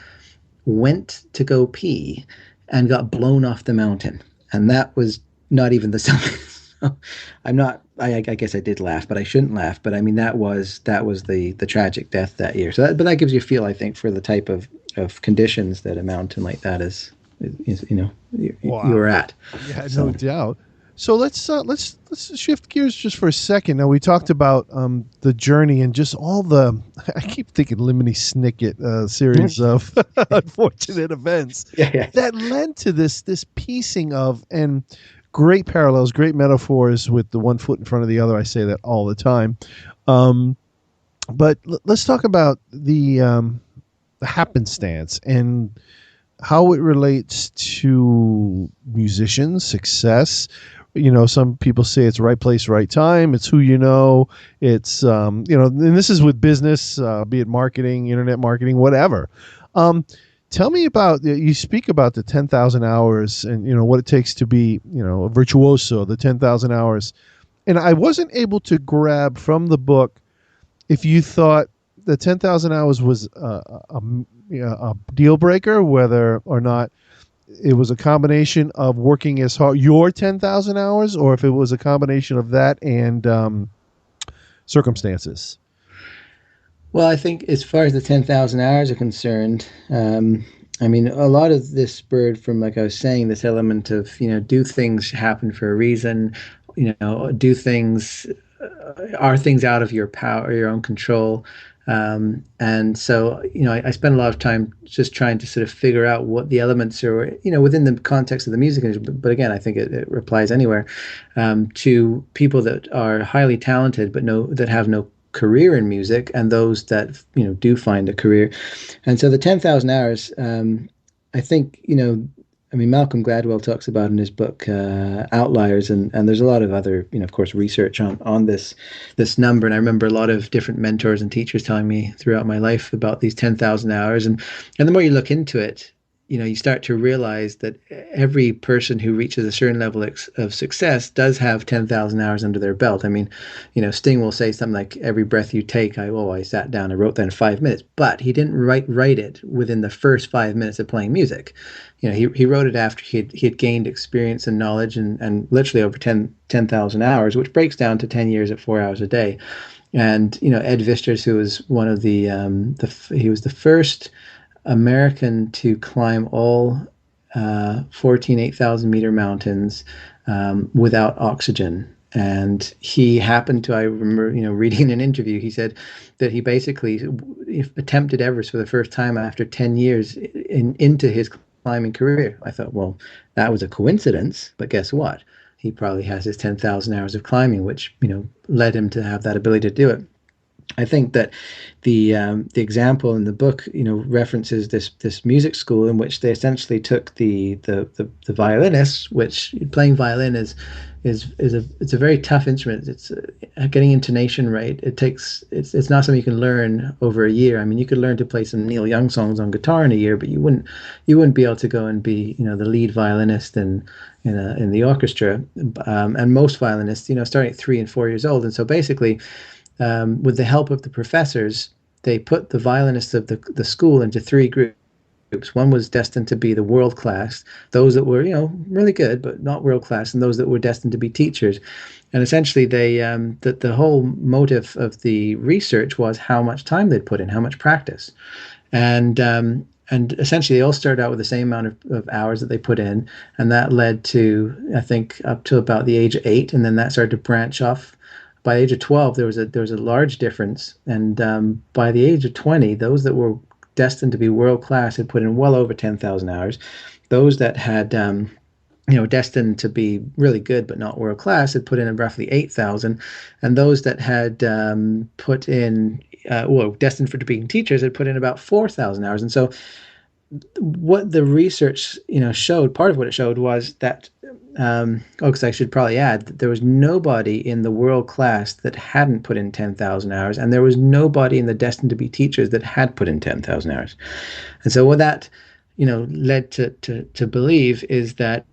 went to go pee and got blown off the mountain, and that was not even the summit. So I'm not. I guess I did laugh, but I shouldn't laugh. But I mean, that was the tragic death that year. So, but that gives you a feel, I think, for the type of conditions that a mountain like that is you're at. Yeah, so. No doubt. So let's shift gears just for a second. Now we talked about the journey and just all the. I keep thinking Lemony Snicket series of unfortunate events that led to this piecing of and. Great parallels, great metaphors with the one foot in front of the other. I say that all the time. But let's talk about the happenstance and how it relates to musicians, success. You know, some people say it's right place, right time. It's who you know. It's, and this is with business, be it marketing, internet marketing, whatever. Tell me about, you speak about the 10,000 hours and, what it takes to be, a virtuoso, the 10,000 hours. And I wasn't able to grab from the book if you thought the 10,000 hours was a deal breaker, whether or not it was a combination of working as hard, your 10,000 hours, or if it was a combination of that and circumstances. Well, I think as far as the 10,000 hours are concerned, I mean, a lot of this spurred from, like I was saying, this element of, do things happen for a reason, do things, are things out of your power, your own control. And so, I spent a lot of time just trying to sort of figure out what the elements are, within the context of the music industry. But again, I think it applies anywhere, to people that are highly talented, but that have no career in music, and those that do find a career. And so the 10,000 hours, I think Malcolm Gladwell talks about in his book Outliers, and there's a lot of other of course research on this number. And I remember a lot of different mentors and teachers telling me throughout my life about these 10,000 hours, and the more you look into it, you start to realize that every person who reaches a certain level of success does have 10,000 hours under their belt. I mean, Sting will say something like, every breath you take, I sat down and wrote that in 5 minutes, but he didn't write it within the first 5 minutes of playing music. He wrote it after he had gained experience and knowledge and literally over 10,000 hours, which breaks down to 10 years at 4 hours a day. And, Ed Visters, who was one of he was the first American to climb all 14 8,000 meter mountains without oxygen. And he happened to, I remember, reading in an interview, he said that he basically attempted Everest for the first time after 10 years into his climbing career. I thought, well, that was a coincidence, but guess what? He probably has his 10,000 hours of climbing, which, led him to have that ability to do it. I think that the example in the book, references this music school in which they essentially took the violinists, which playing violin is a very tough instrument. It's getting intonation right. It's not something you can learn over a year. I mean, you could learn to play some Neil Young songs on guitar in a year, but you wouldn't be able to go and be the lead violinist in the orchestra. And most violinists, starting at 3 and 4 years old, and so basically. With the help of the professors, they put the violinists of the school into 3 groups. One was destined to be the world class, those that were, really good, but not world class, and those that were destined to be teachers. And essentially, they the whole motive of the research was how much time they'd put in, how much practice. And essentially, they all started out with the same amount of hours that they put in, and that led to, I think, up to about the age of 8, and then that started to branch off. By the age of 12, there was a large difference, and by the age of 20, those that were destined to be world class had put in well over 10,000 hours. Those that had destined to be really good but not world class had put in roughly 8,000, and those that had put in destined for to being teachers had put in about 4,000 hours. And so what the research showed, part of what it showed was that because I should probably add that there was nobody in the world class that hadn't put in 10,000 hours, and there was nobody in the destined to be teachers that had put in 10,000 hours. And so what that led to believe is that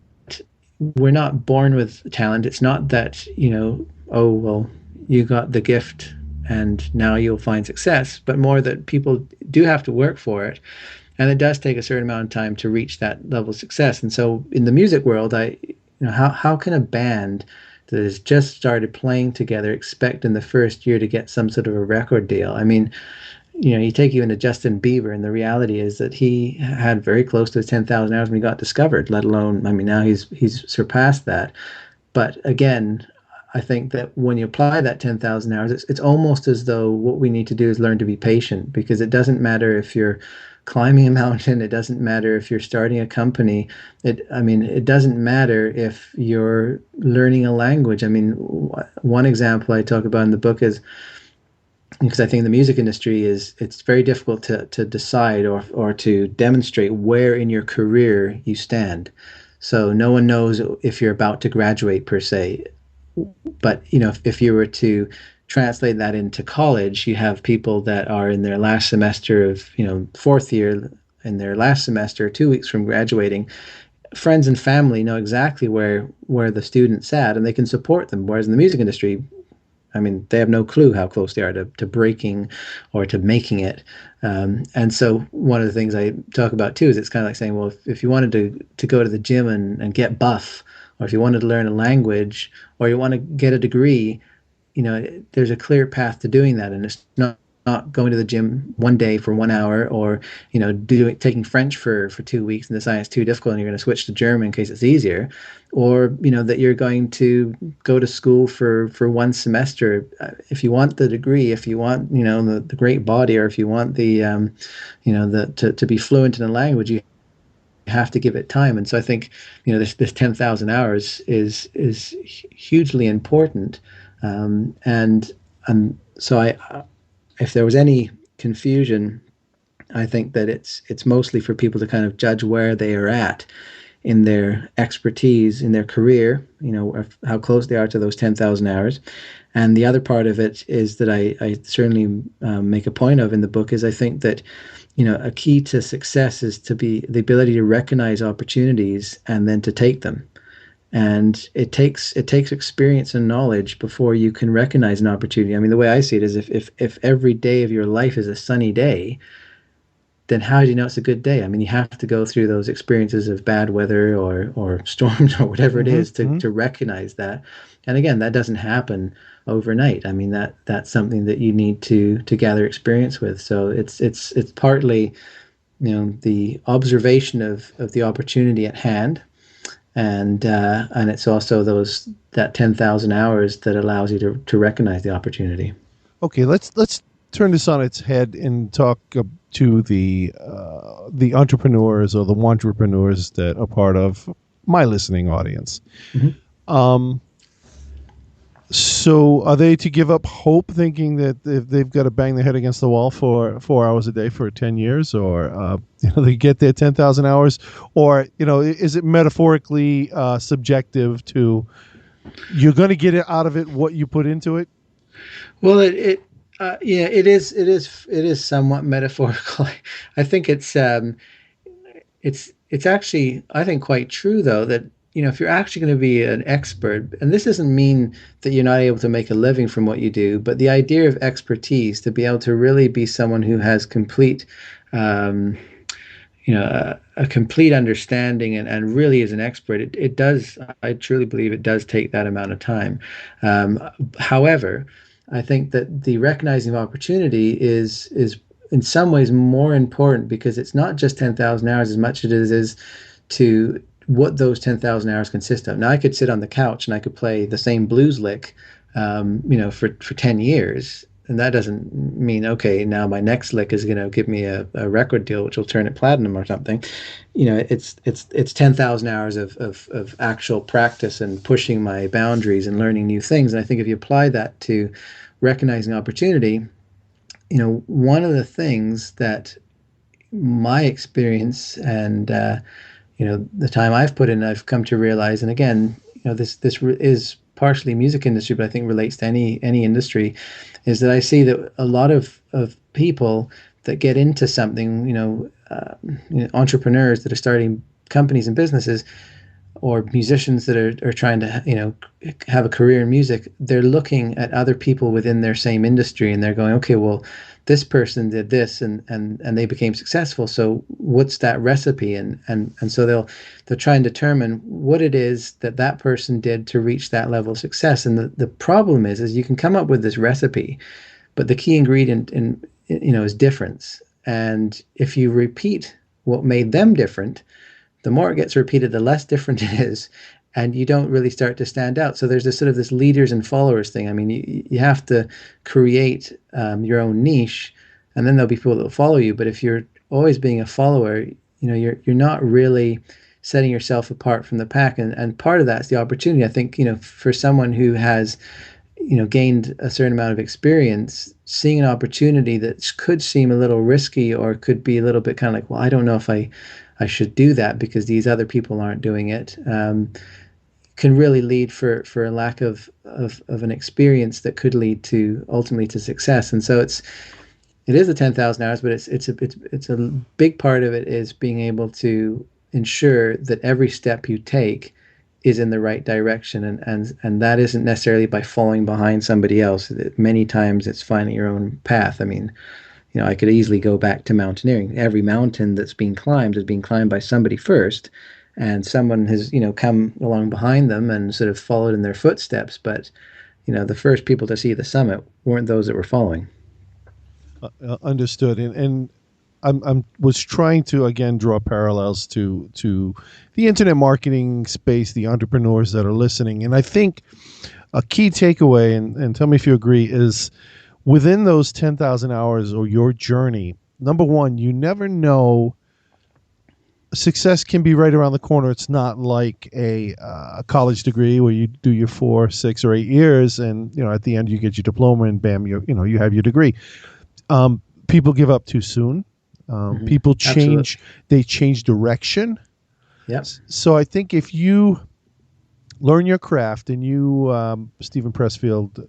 we're not born with talent. It's not that oh well, you got the gift and now you'll find success, but more that people do have to work for it. And it does take a certain amount of time to reach that level of success. And so in the music world, how can a band that has just started playing together expect in the first year to get some sort of a record deal? I mean, you take even a Justin Bieber, and the reality is that he had very close to his 10,000 hours when he got discovered, let alone, I mean, now he's surpassed that. But again, I think that when you apply that 10,000 hours, it's almost as though what we need to do is learn to be patient, because it doesn't matter if you're climbing a mountain. It doesn't matter if you're starting a company. It doesn't matter if you're learning a language. I mean, one example I talk about in the book is, because I think the music industry it's very difficult to decide or to demonstrate where in your career you stand. So no one knows if you're about to graduate per se. But, if you were to translate that into college, you have people that are in their last semester of, fourth year, in their last semester, 2 weeks from graduating. Friends and family know exactly where the student's at, and they can support them. Whereas in the music industry, I mean, they have no clue how close they are to breaking or to making it. And so one of the things I talk about too is it's kind of like saying, well, if you wanted to go to the gym and get buff, or if you wanted to learn a language, or you want to get a degree, there's a clear path to doing that. And it's not going to the gym one day for 1 hour, or, taking French for 2 weeks and deciding it's too difficult and you're going to switch to German in case it's easier, or, that you're going to go to school for 1 semester. If you want the degree, if you want, the great body, or if you want the, to be fluent in a language, you have to give it time. And so I think, this 10,000 hours is hugely important. So if there was any confusion, I think that it's mostly for people to kind of judge where they are at in their expertise, in their career, how close they are to those 10,000 hours. And the other part of it is that I certainly make a point of in the book is I think that, a key to success is to be the ability to recognize opportunities and then to take them. And it takes experience and knowledge before you can recognize an opportunity. I mean, the way I see it is if every day of your life is a sunny day, then how do you know it's a good day? I mean, you have to go through those experiences of bad weather or storms or whatever it is to recognize that. And again, that doesn't happen overnight. I mean, that's something that you need to gather experience with. So it's partly, the observation of the opportunity at hand. And it's also that 10,000 hours that allows you to recognize the opportunity. Okay, let's turn this on its head and talk to the entrepreneurs or the wantrepreneurs that are part of my listening audience. Mm-hmm. So are they to give up hope, thinking that if they've got to bang their head against the wall for 4 hours a day for 10 years, or they get their 10,000 hours, or is it metaphorically subjective to you're going to get it out of it what you put into it? Well, it is somewhat metaphorical. I think it's actually, I think, quite true though, that if you're actually going to be an expert, and this doesn't mean that you're not able to make a living from what you do, but the idea of expertise, to be able to really be someone who has complete, a complete understanding and really is an expert, it does, I truly believe it does take that amount of time. However, I think that the recognizing of opportunity is in some ways more important, because it's not just 10,000 hours as much as it is to what those 10,000 hours consist of. Now, I could sit on the couch and I could play the same blues lick, for 10 years, and that doesn't mean, okay, now my next lick is going to give me a record deal, which will turn it platinum or something. It's 10,000 hours of actual practice and pushing my boundaries and learning new things. And I think if you apply that to recognizing opportunity, one of the things that my experience and the time I've put in, I've come to realize, and again, this is partially music industry, but I think relates to any industry, is that I see that a lot of people that get into something, entrepreneurs that are starting companies and businesses, or musicians that are trying to have a career in music, they're looking at other people within their same industry and they're going, okay, well, this person did this and they became successful, so what's that recipe? And so they'll try and determine what it is that person did to reach that level of success. And the problem is you can come up with this recipe, but the key ingredient is difference. And if you repeat what made them different, the more it gets repeated, the less different it is, and you don't really start to stand out. So there's this leaders and followers thing. I mean, you have to create your own niche, and then there'll be people that will follow you. But if you're always being a follower, you're not really setting yourself apart from the pack. And part of that's the opportunity. I think, for someone who has, gained a certain amount of experience, seeing an opportunity that could seem a little risky or could be a little bit kind of like, well, I don't know if I should do that because these other people aren't doing it, can really lead for a lack of an experience that could lead to ultimately to success. And so it is the 10,000 hours, but it's a big part of it is being able to ensure that every step you take is in the right direction, and that isn't necessarily by falling behind somebody else. Many times it's finding your own path. I mean, I could easily go back to mountaineering. Every mountain that's being climbed is being climbed by somebody first, and someone has, come along behind them and sort of followed in their footsteps. But, the first people to see the summit weren't those that were following. Understood. And I'm was trying to, again, draw parallels to the internet marketing space, the entrepreneurs that are listening. And I think a key takeaway, and tell me if you agree, is within those 10,000 hours or your journey, number one, you never know. Success can be right around the corner. It's not like a college degree where you do your 4, 6, or 8 years, and at the end you get your diploma and bam, you have your degree. People give up too soon. People change. Absolutely. They change direction. Yes. So I think if you learn your craft, and you, Stephen Pressfield,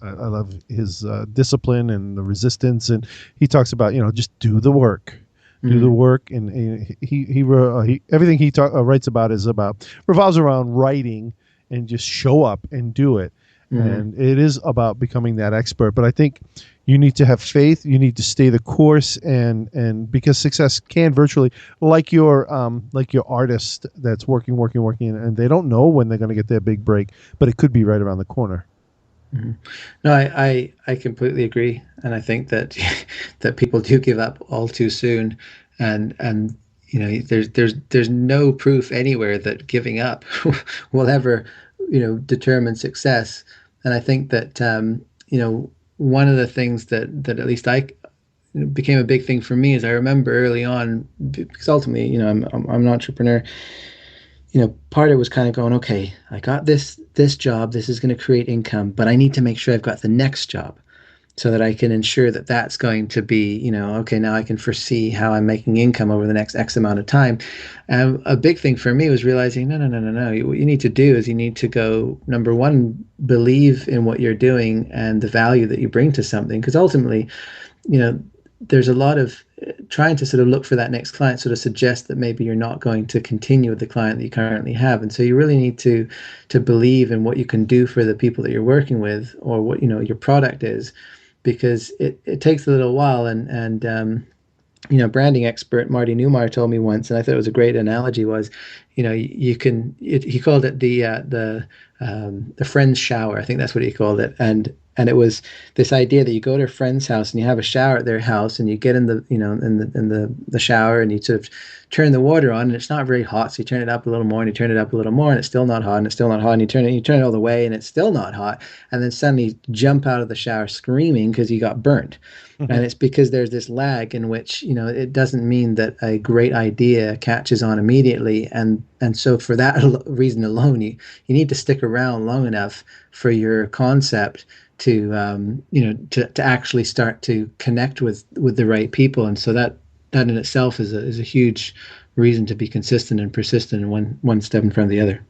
I love his discipline and the resistance, and he talks about just do the work. Do the work, and he everything he writes about revolves around writing, and just show up and do it. And it is about becoming that expert. But I think you need to have faith. You need to stay the course, and because success can virtually, like your artist that's working, and they don't know when they're going to get their big break, but it could be right around the corner. No, I completely agree, and I think that that people do give up all too soon, and there's no proof anywhere that giving up will ever determine success. And I think that one of the things that at least I became a big thing for me is I remember early on, because ultimately I'm an entrepreneur. Part of it was kind of going, okay, I got this job, this is going to create income, but I need to make sure I've got the next job so that I can ensure that that's going to be, okay, now I can foresee how I'm making income over the next X amount of time. And a big thing for me was realizing, no. What you need to do is you need to go, number one, believe in what you're doing and the value that you bring to something. Because ultimately, there's a lot of trying to sort of look for that next client, sort of suggest that maybe you're not going to continue with the client that you currently have. And so you really need to believe in what you can do for the people that you're working with, or what your product is, because it takes a little while. And branding expert Marty Newmeyer told me once, and I thought it was a great analogy, was he called it the friend's shower. I think that's what he called it. And And it was this idea that you go to a friend's house and you have a shower at their house, and you get in the shower, and you sort of turn the water on, and it's not very hot. So you turn it up a little more, and you turn it up a little more, and it's still not hot, and it's still not hot. And you turn it all the way, and it's still not hot. And then suddenly jump out of the shower screaming because you got burnt. And it's because there's this lag in which, it doesn't mean that a great idea catches on immediately. And so for that reason alone, you need to stick around long enough for your concept to actually start to connect with the right people. And so that in itself is a huge reason to be consistent and persistent, and one step in front of the other.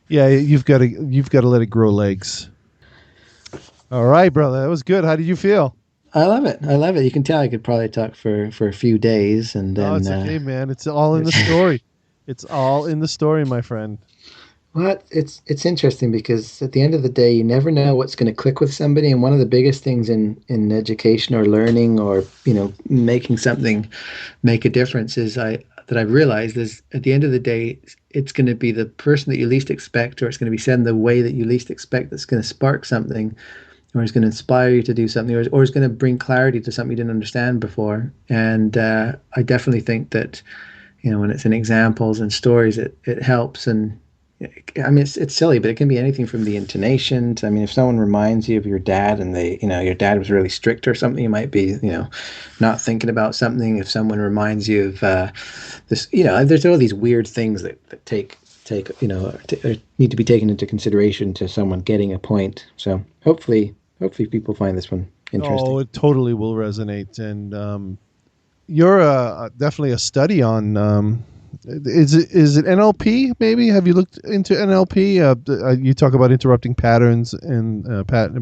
Yeah, you've got to let it grow legs. All right, brother, that was good. How did you feel? I love it. You can tell I could probably talk for a few days, and then. Oh, it's okay, man. It's all in the story. It's all in the story, my friend. Well, it's interesting because at the end of the day, you never know what's going to click with somebody. And one of the biggest things in education or learning or making something make a difference that I've realized is at the end of the day, it's going to be the person that you least expect, or it's going to be said in the way that you least expect, that's going to spark something, or is going to inspire you to do something, or is going to bring clarity to something you didn't understand before. And I definitely think that when it's in examples and stories, it helps. And I mean, it's silly, but it can be anything from the intonation to, if someone reminds you of your dad and your dad was really strict or something, you might be, not thinking about something. If someone reminds you of this, there's all these weird things that need to be taken into consideration to someone getting a point. So hopefully people find this one interesting. Oh, it totally will resonate. And you're definitely a study on. Is it NLP? Maybe have you looked into NLP? You talk about interrupting patterns and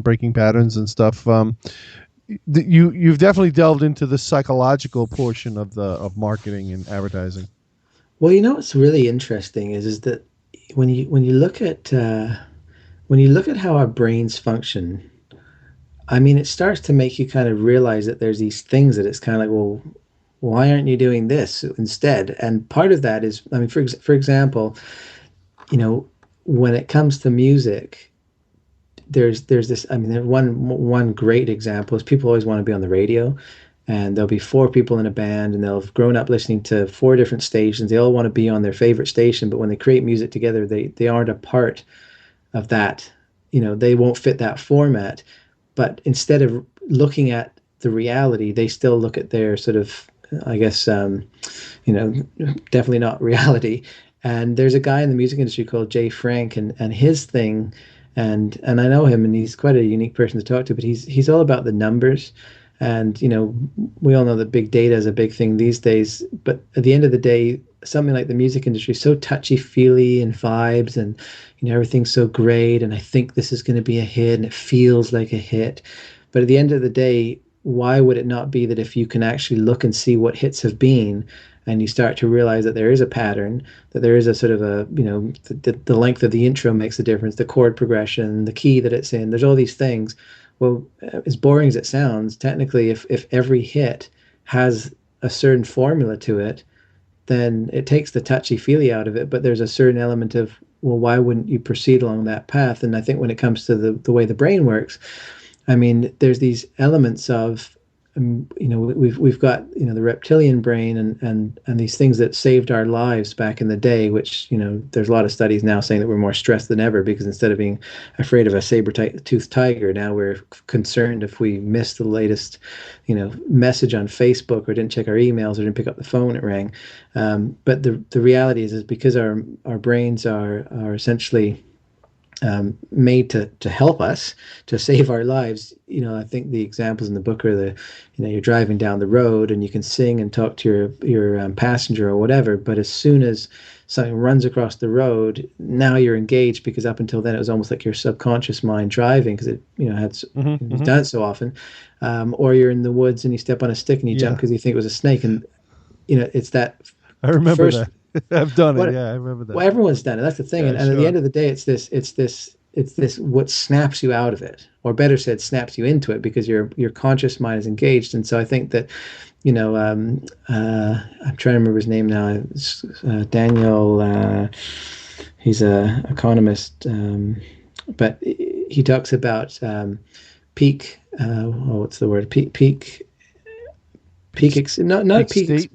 breaking patterns and stuff. You've definitely delved into the psychological portion of marketing and advertising. Well, what's really interesting is that when you look at how our brains function, it starts to make you kind of realize that there's these things that it's kind of like, well, why aren't you doing this instead? And part of that is, for example, when it comes to music, there's this. One great example is people always want to be on the radio, and there'll be 4 people in a band, and they'll have grown up listening to 4 different stations. They all want to be on their favorite station, but when they create music together, they aren't a part of that. They won't fit that format. But instead of looking at the reality, they still look at their sort of, I guess, definitely not reality. And there's a guy in the music industry called Jay Frank, and his thing, and I know him, and he's quite a unique person to talk to, but he's all about the numbers. And, we all know that big data is a big thing these days, but at the end of the day, something like the music industry is so touchy-feely and vibes, and, everything's so great, and I think this is going to be a hit, and it feels like a hit. But at the end of the day, why would it not be that if you can actually look and see what hits have been, and you start to realize that there is a pattern, that there is a sort of the length of the intro makes a difference, the chord progression, the key that it's in, there's all these things. Well, as boring as it sounds, technically, if every hit has a certain formula to it, then it takes the touchy-feely out of it, but there's a certain element of, well, why wouldn't you proceed along that path? And I think when it comes to the way the brain works, there's these elements of, we've got, the reptilian brain and these things that saved our lives back in the day, which, there's a lot of studies now saying that we're more stressed than ever because instead of being afraid of a saber-toothed tiger, now we're concerned if we missed the latest, message on Facebook or didn't check our emails or didn't pick up the phone, it rang. But the reality is because our brains are essentially made to help us, to save our lives. I think the examples in the book are you're driving down the road and you can sing and talk to your passenger or whatever, but as soon as something runs across the road, now you're engaged, because up until then it was almost like your subconscious mind driving, because it you've done it so often. Or you're in the woods and you step on a stick and you jump because you think it was a snake, and it's that. I remember that. I've done it. Yeah, I remember that. Well, everyone's done it. That's the thing. Yeah, and at the end of the day, it's this what snaps you out of it, or better said, snaps you into it, because your conscious mind is engaged. And so I think that, I'm trying to remember his name now. It's, Daniel. He's a economist, but he talks about peak. What's the word? Not Peak peak. state.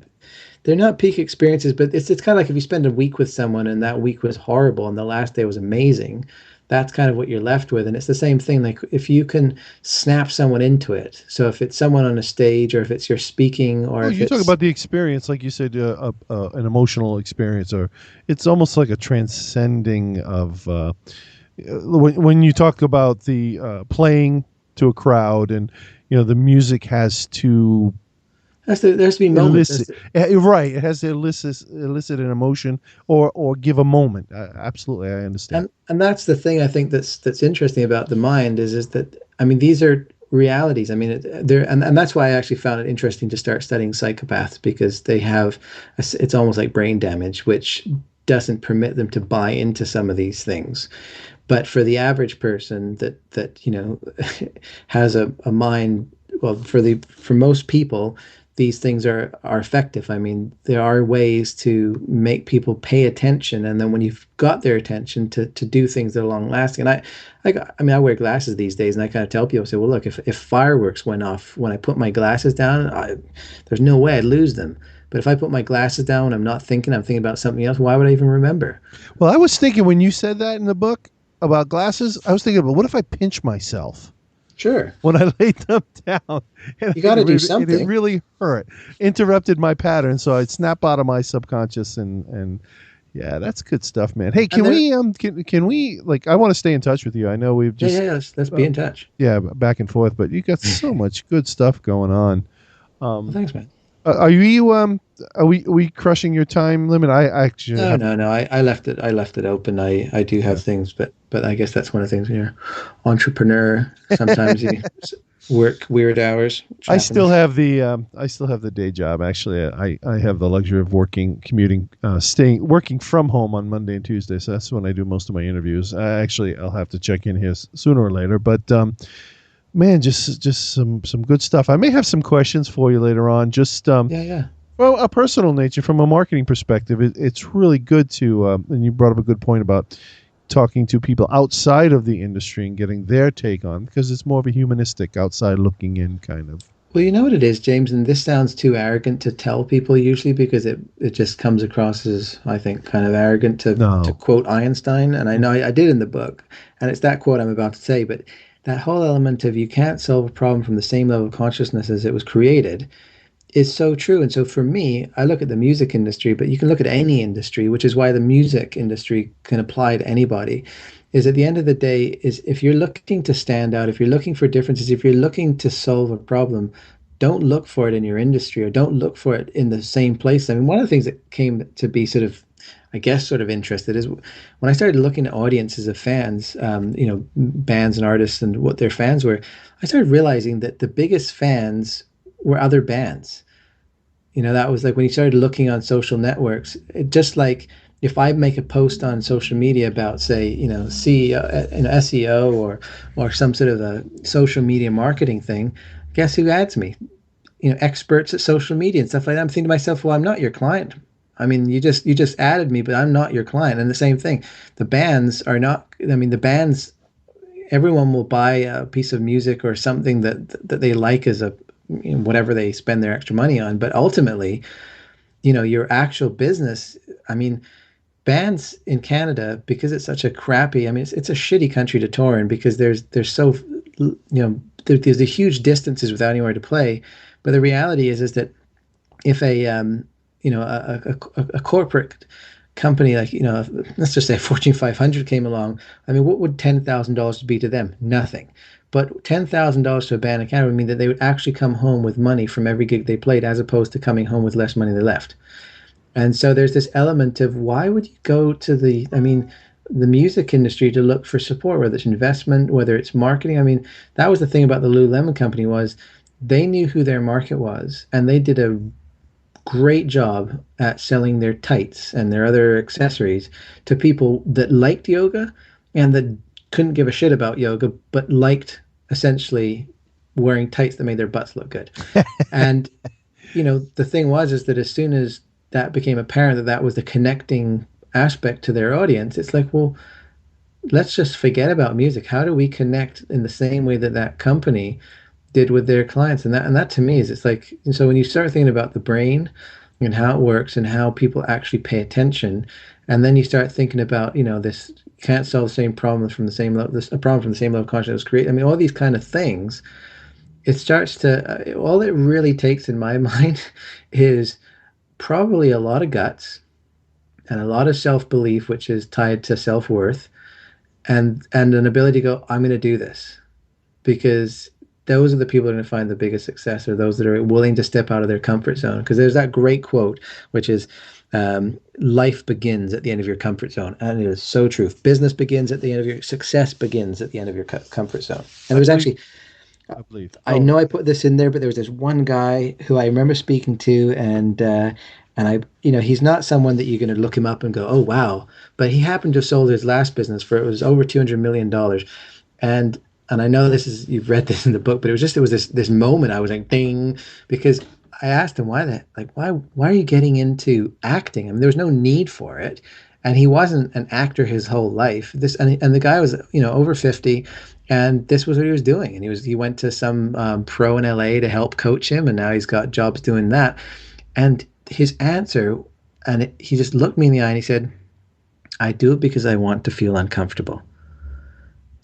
They're not peak experiences, but it's kind of like if you spend a week with someone and that week was horrible and the last day was amazing. That's kind of what you're left with, and it's the same thing. Like if you can snap someone into it. So if it's someone on a stage, or if it's your speaking, or Oh, if you talk it's about the experience, like you said, an emotional experience, or it's almost like a transcending of when you talk about the playing to a crowd, and the music has to there has to be moments. elicit, right? It has to elicit an emotion or give a moment. Absolutely, I understand. And that's the thing I think that's interesting about the mind is that I mean these are realities. I mean they're and that's why I actually found it interesting to start studying psychopaths, because they have it's almost like brain damage, which doesn't permit them to buy into some of these things. But for the average person that has a mind, well, for most people, these things are effective. I mean, there are ways to make people pay attention, and then when you've got their attention, to do things that are long lasting. And I mean, I wear glasses these days, and I kind of tell people, I say, well, look, if fireworks went off when I put my glasses down, there's no way I'd lose them. But if I put my glasses down, I'm thinking about something else, why would I even remember? Well, I was thinking when you said that in the book about glasses, I was thinking about what if I pinch myself Sure. when I laid them down? And You got to do it something. really hurt, interrupted my pattern, so I'd snap out of my subconscious, and yeah, that's good stuff, man. Hey, can we like? I want to stay in touch with you. I know we've just Let's be in touch. yeah, back and forth, but you got so much good stuff going on. Well, thanks, man. Are we crushing your time limit? I actually No. I left it open. I do have things, but I guess that's one of the things when you're entrepreneur. Sometimes you work weird hours. I still have the day job. Actually, I have the luxury of working from home on Monday and Tuesday. So that's when I do most of my interviews. I'll have to check in here sooner or later, but. Man, just some good stuff. I may have some questions for you later on. Just well, a personal nature from a marketing perspective. It's really good to, and you brought up a good point about talking to people outside of the industry and getting their take on, because it's more of a humanistic, outside looking in kind of. Well, you know what it is, James, and this sounds too arrogant to tell people usually, because it just comes across as, I think, kind of arrogant to quote Einstein, and I know I did in the book, and it's that quote I'm about to say, but that whole element of you can't solve a problem from the same level of consciousness as it was created is so true. And so for me, I look at the music industry, but you can look at any industry, which is why the music industry can apply to anybody, is at the end of the day, is if you're looking to stand out, if you're looking for differences, if you're looking to solve a problem, don't look for it in your industry, or don't look for it in the same place. I mean, one of the things that came to be sort of interested is when I started looking at audiences of fans, bands and artists and what their fans were, I started realizing that the biggest fans were other bands. That was like when you started looking on social networks, just like if I make a post on social media about, say, CEO, SEO or some sort of a social media marketing thing, guess who adds me? Experts at social media and stuff like that. I'm thinking to myself, well, I'm not your client. I mean, you just added me, but I'm not your client. And the same thing, the bands are not. I mean, the bands, everyone will buy a piece of music or something that they like as a whatever they spend their extra money on. But ultimately, your actual business. I mean, bands in Canada, because it's such a crappy. I mean, it's a shitty country to tour in, because there's so there's the huge distances without anywhere to play. But the reality is that if a corporate company like, let's just say Fortune 500 came along, I mean, what would $10,000 be to them? Nothing. But $10,000 to a band in Canada would mean that they would actually come home with money from every gig they played, as opposed to coming home with less money they left. And so there's this element of, why would you go to the music industry to look for support, whether it's investment, whether it's marketing? I mean, that was the thing about the Lululemon company, was they knew who their market was, and they did a great job at selling their tights and their other accessories to people that liked yoga and that couldn't give a shit about yoga, but liked essentially wearing tights that made their butts look good. And, the thing is that as soon as that became apparent that was the connecting aspect to their audience, it's like, well, let's just forget about music. How do we connect in the same way that that company did with their clients? And that to me is, it's like, so when you start thinking about the brain and how it works and how people actually pay attention, and then you start thinking about, this can't solve the same problem from the same level, this a problem from the same level of consciousness create. I mean, all these kind of things. It starts to all it really takes in my mind is probably a lot of guts and a lot of self-belief, which is tied to self-worth, and an ability to go, I'm going to do this, because those are the people that are going to find the biggest success, or those that are willing to step out of their comfort zone. Because there's that great quote, which is, life begins at the end of your comfort zone. And it is so true. Business begins at the end of your success begins at the end of your comfort zone. And there was actually, I believe. I know I put this in there, but there was this one guy who I remember speaking to, and I, he's not someone that you're going to look him up and go, oh wow, but he happened to have sold his last business for, it was over $200 million, and I know this is, you've read this in the book, but it was this moment I was like, ding, because I asked him why are you getting into acting? I mean, there was no need for it. And he wasn't an actor his whole life. And the guy was, over 50, and this was what he was doing. And he went to some pro in LA to help coach him, and now he's got jobs doing that. And his answer, he just looked me in the eye and he said, I do it because I want to feel uncomfortable.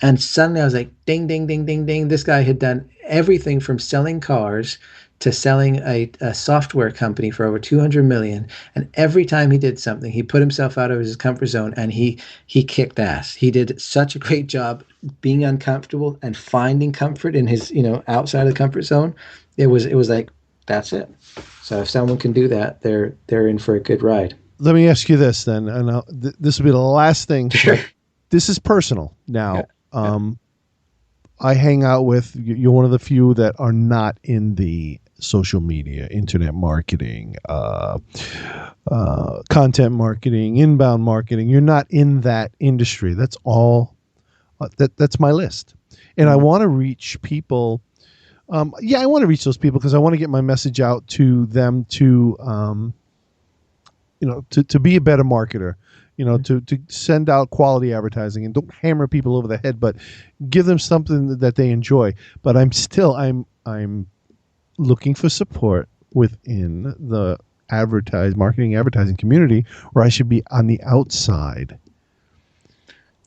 And suddenly I was like, ding, ding, ding, ding, ding. This guy had done everything from selling cars to selling a software company for over 200 million. And every time he did something, he put himself out of his comfort zone, and he kicked ass. He did such a great job being uncomfortable and finding comfort in his, outside of the comfort zone. It was like, that's it. So if someone can do that, they're in for a good ride. Let me ask you this then, and this will be the last thing. Sure. This is personal now. Yeah. I hang out with, you're one of the few that are not in the social media, internet marketing, content marketing, inbound marketing. You're not in that industry. That's all. That's my list. And I want to reach people. I want to reach those people because I want to get my message out to them to be a better marketer. To send out quality advertising, and don't hammer people over the head, but give them something that they enjoy. But I'm looking for support within the marketing advertising community, where I should be on the outside.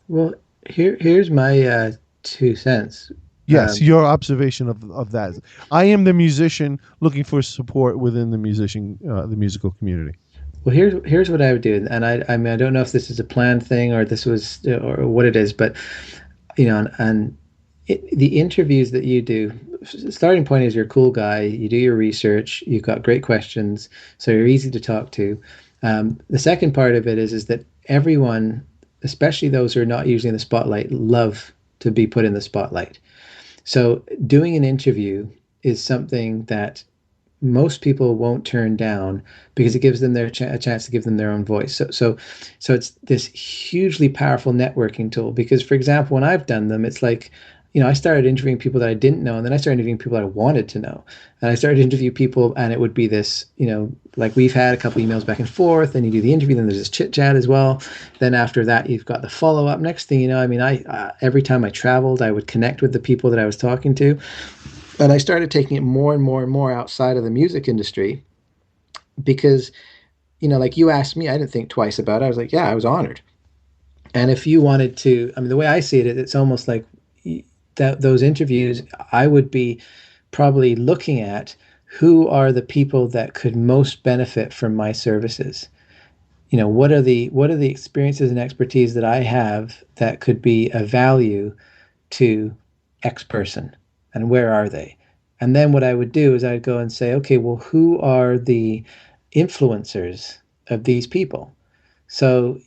Well, here's my 2 cents. Yes, your observation of that. I am the musician looking for support within the musical community. Well, here's what I would do, and I mean, I don't know if this is a planned thing or this was or what it is, but the interviews that you do, starting point is you're a cool guy, you do your research, you've got great questions, so you're easy to talk to. The second part of it is that everyone, especially those who are not usually in the spotlight, love to be put in the spotlight. So doing an interview is something that most people won't turn down, because it gives them a chance to give them their own voice. So it's this hugely powerful networking tool. Because, for example, when I've done them, it's like, I started interviewing people that I didn't know, and then I started interviewing people I wanted to know. And I started to interview people, and it would be this, like we've had a couple emails back and forth, then you do the interview, then there's this chit chat as well. Then after that, you've got the follow up. Next thing you know, I mean, every time I traveled, I would connect with the people that I was talking to. And I started taking it more and more and more outside of the music industry, because, like you asked me, I didn't think twice about it. I was like, yeah, I was honored. And if you wanted to, I mean, the way I see it, it's almost like those interviews, I would be probably looking at who are the people that could most benefit from my services. What are the experiences and expertise that I have that could be of value to X person? And where are they? And then what I would do is I'd go and say, okay, well, who are the influencers of these people? So,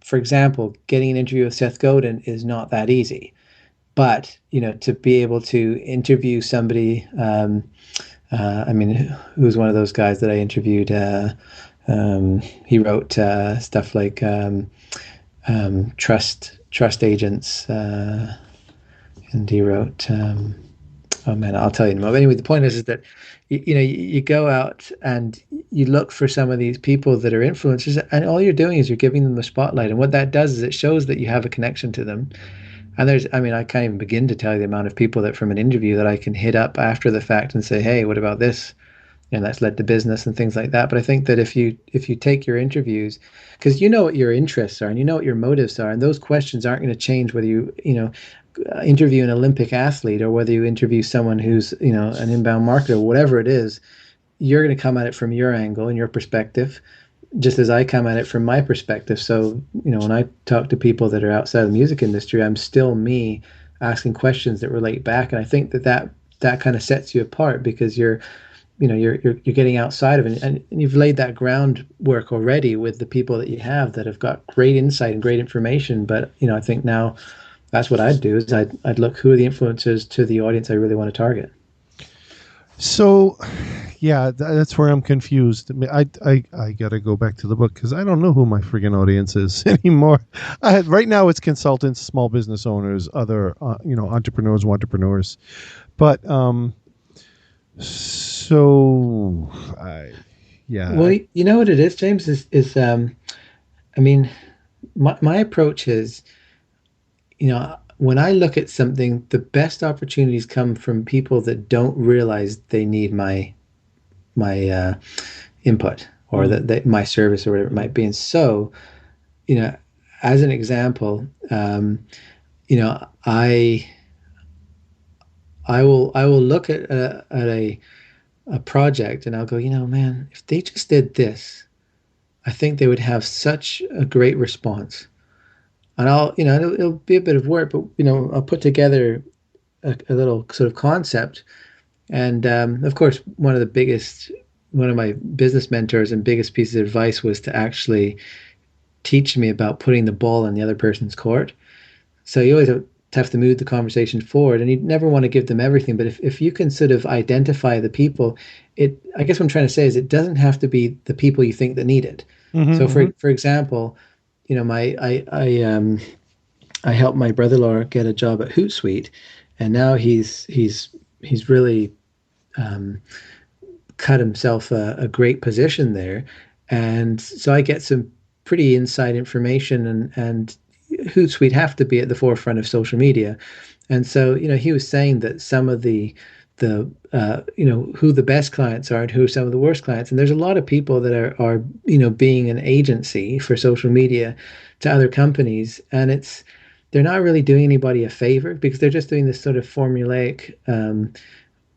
for example, getting an interview with Seth Godin is not that easy. But, to be able to interview somebody, who's one of those guys that I interviewed? He wrote stuff like trust agents, and he wrote... Oh man, I'll tell you in a moment. Anyway, the point is that you go out and you look for some of these people that are influencers, and all you're doing is you're giving them the spotlight. And what that does is it shows that you have a connection to them. And I mean, I can't even begin to tell you the amount of people that from an interview that I can hit up after the fact and say, hey, what about this? And that's led to business and things like that. But I think that if you take your interviews, because you know what your interests are and you know what your motives are, and those questions aren't going to change whether interview an Olympic athlete or whether you interview someone who's an inbound marketer, whatever it is, you're going to come at it from your angle and your perspective, just as I come at it from my perspective. So when I talk to people that are outside of the music industry, I'm still me asking questions that relate back, and I think that kind of sets you apart because you're getting outside of it, and you've laid that groundwork already with the people that you have that have got great insight and great information. But I think now that's what I'd do is I'd look who are the influencers to the audience I really want to target. So, yeah, that's where I'm confused. I got to go back to the book because I don't know who my friggin' audience is anymore. Right now it's consultants, small business owners, other entrepreneurs. But Well, you know what it is, James, is I mean, my approach is, when I look at something, the best opportunities come from people that don't realize they need my input or that my service or whatever it might be. And so, as an example, I will look at a project and I'll go, man, if they just did this, I think they would have such a great response. And it'll be a bit of work, but I'll put together a little sort of concept. And of course, one of my business mentors and biggest pieces of advice was to actually teach me about putting the ball in the other person's court. So you always have to move the conversation forward, and you never want to give them everything. But if you can sort of identify the people, I guess what I'm trying to say is it doesn't have to be the people you think that need it. Mm-hmm, So for example, I helped my brother-in-law get a job at Hootsuite, and now he's really cut himself a great position there. And so I get some pretty inside information, and Hootsuite have to be at the forefront of social media. And so, he was saying that some of the who the best clients are and who are some of the worst clients. And there's a lot of people that are being an agency for social media to other companies. And they're not really doing anybody a favor because they're just doing this sort of formulaic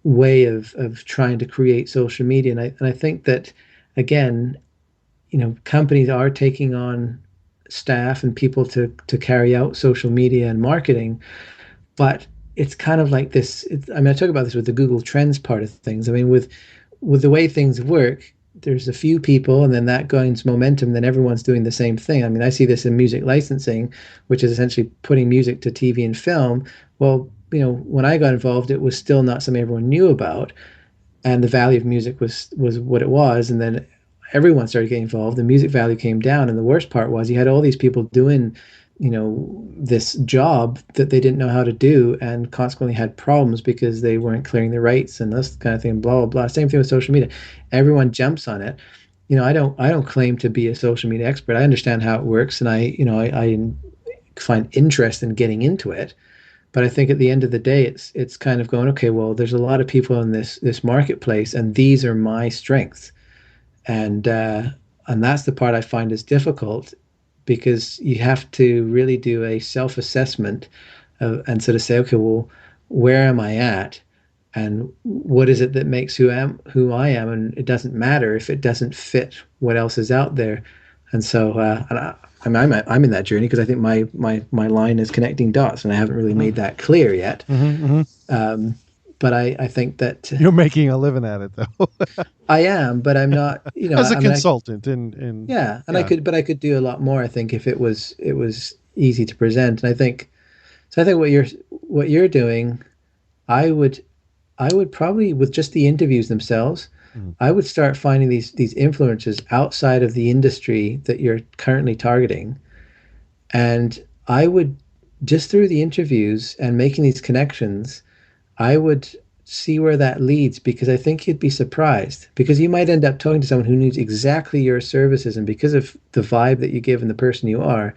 way of trying to create social media. And I think that, again, companies are taking on staff and people to carry out social media and marketing, but it's kind of like this. I talk about this with the Google Trends part of things. I mean, with the way things work, there's a few people and then that gains momentum, then everyone's doing the same thing. I mean, I see this in music licensing, which is essentially putting music to TV and film. Well, when I got involved, it was still not something everyone knew about, and the value of music was what it was. And then everyone started getting involved, the music value came down. And the worst part was you had all these people doing, this job that they didn't know how to do and consequently had problems because they weren't clearing the rights and this kind of thing, blah, blah, blah. Same thing with social media. Everyone jumps on it. I don't claim to be a social media expert. I understand how it works, and I find interest in getting into it. But I think at the end of the day, it's kind of going, okay, well, there's a lot of people in this marketplace, and these are my strengths. And that's the part I find is difficult, because you have to really do a self-assessment and sort of say, okay, well, where am I at? And what is it that makes who I am? And it doesn't matter if it doesn't fit what else is out there. And so I'm in that journey because I think my line is connecting dots, and I haven't really made that clear yet. Mm-hmm, mm-hmm. But I think that you're making a living at it, though. I am, but I'm not. As a consultant, I could do a lot more. I think if it was easy to present, and I think what you're doing, I would probably, with just the interviews themselves, I would start finding these influencers outside of the industry that you're currently targeting, and I would, just through the interviews and making these connections, I would see where that leads, because I think you'd be surprised, because you might end up talking to someone who needs exactly your services, and because of the vibe that you give and the person you are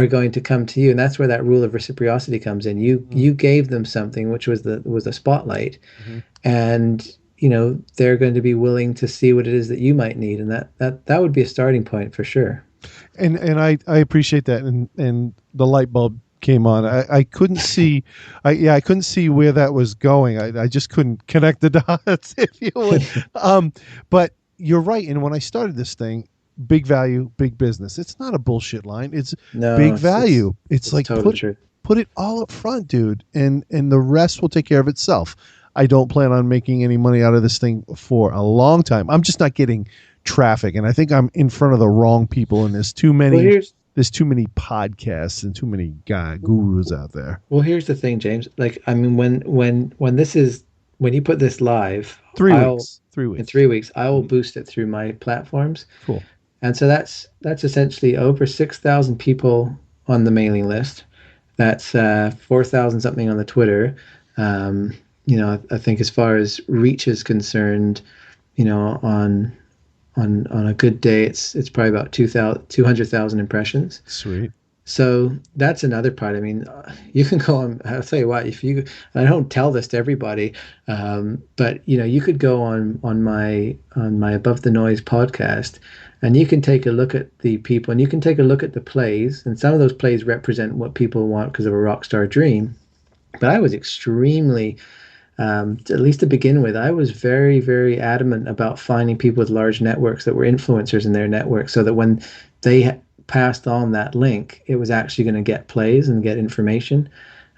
going to come to you. And that's where that rule of reciprocity comes in. You gave them something, which was the spotlight, Mm-hmm. and they're going to be willing to see what it is that you might need, and that would be a starting point for sure. And I appreciate that, and the light bulb came on. I couldn't see, I couldn't see where that was going. I just couldn't connect the dots, if you would. But you're right. And when I started this thing, big value, big business, it's not a bullshit line. It's No, big value. It's like totally true. put it all up front, dude, and the rest will take care of itself. I don't plan on making any money out of this thing for a long time. I'm just not getting traffic, and I think I'm in front of the wrong people, and there's too many podcasts and too many gurus out there. Well, here's the thing, James. Like, I mean, when you put this live, 3 weeks. 3 weeks. In 3 weeks, I will boost it through my platforms. Cool. And so that's essentially over 6,000 people on the mailing list. That's 4,000 something on the Twitter. I think as far as reach is concerned, on a good day, it's probably about 200,000 impressions. Sweet. So that's another part. I mean, you can go on. I'll tell you what. And I don't tell this to everybody, but you could go on my Above the Noise podcast, and you can take a look at the people, and you can take a look at the plays, and some of those plays represent what people want because of a rock star dream. But I was extremely, at least to begin with, I was very, very adamant about finding people with large networks that were influencers in their network, so that when they passed on that link, it was actually going to get plays and get information.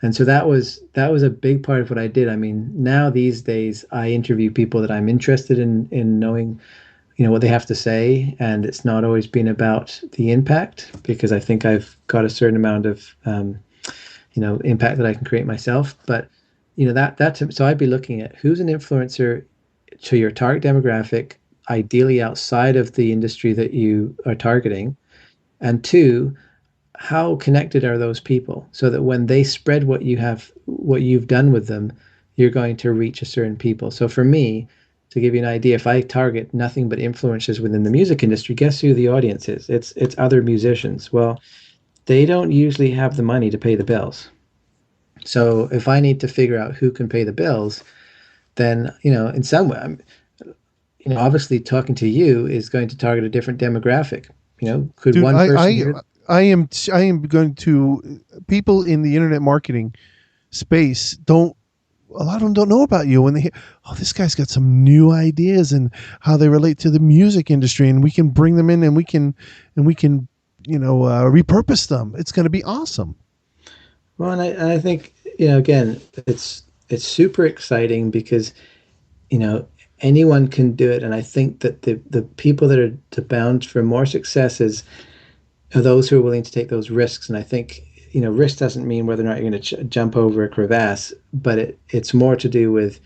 And so that was a big part of what I did. I mean, now these days I interview people that I'm interested in knowing, what they have to say, and it's not always been about the impact, because I think I've got a certain amount of impact that I can create myself. But so I'd be looking at who's an influencer to your target demographic, ideally outside of the industry that you are targeting. And two, how connected are those people, so that when they spread what you've done with them, you're going to reach a certain people. So for me, to give you an idea, if I target nothing but influencers within the music industry, guess who the audience is? It's other musicians. Well, they don't usually have the money to pay the bills. So if I need to figure out who can pay the bills, then, in some way, obviously talking to you is going to target a different demographic. Could Dude, one person... I am going to, people in the internet marketing space a lot of them don't know about you when they hear, oh, this guy's got some new ideas and how they relate to the music industry, and we can bring them in and we can repurpose them. It's going to be awesome. Well, and I think, again, it's super exciting because, anyone can do it. And I think that the people that are bound for more successes are those who are willing to take those risks. And I think, risk doesn't mean whether or not you're going to jump over a crevasse, but it's more to do with,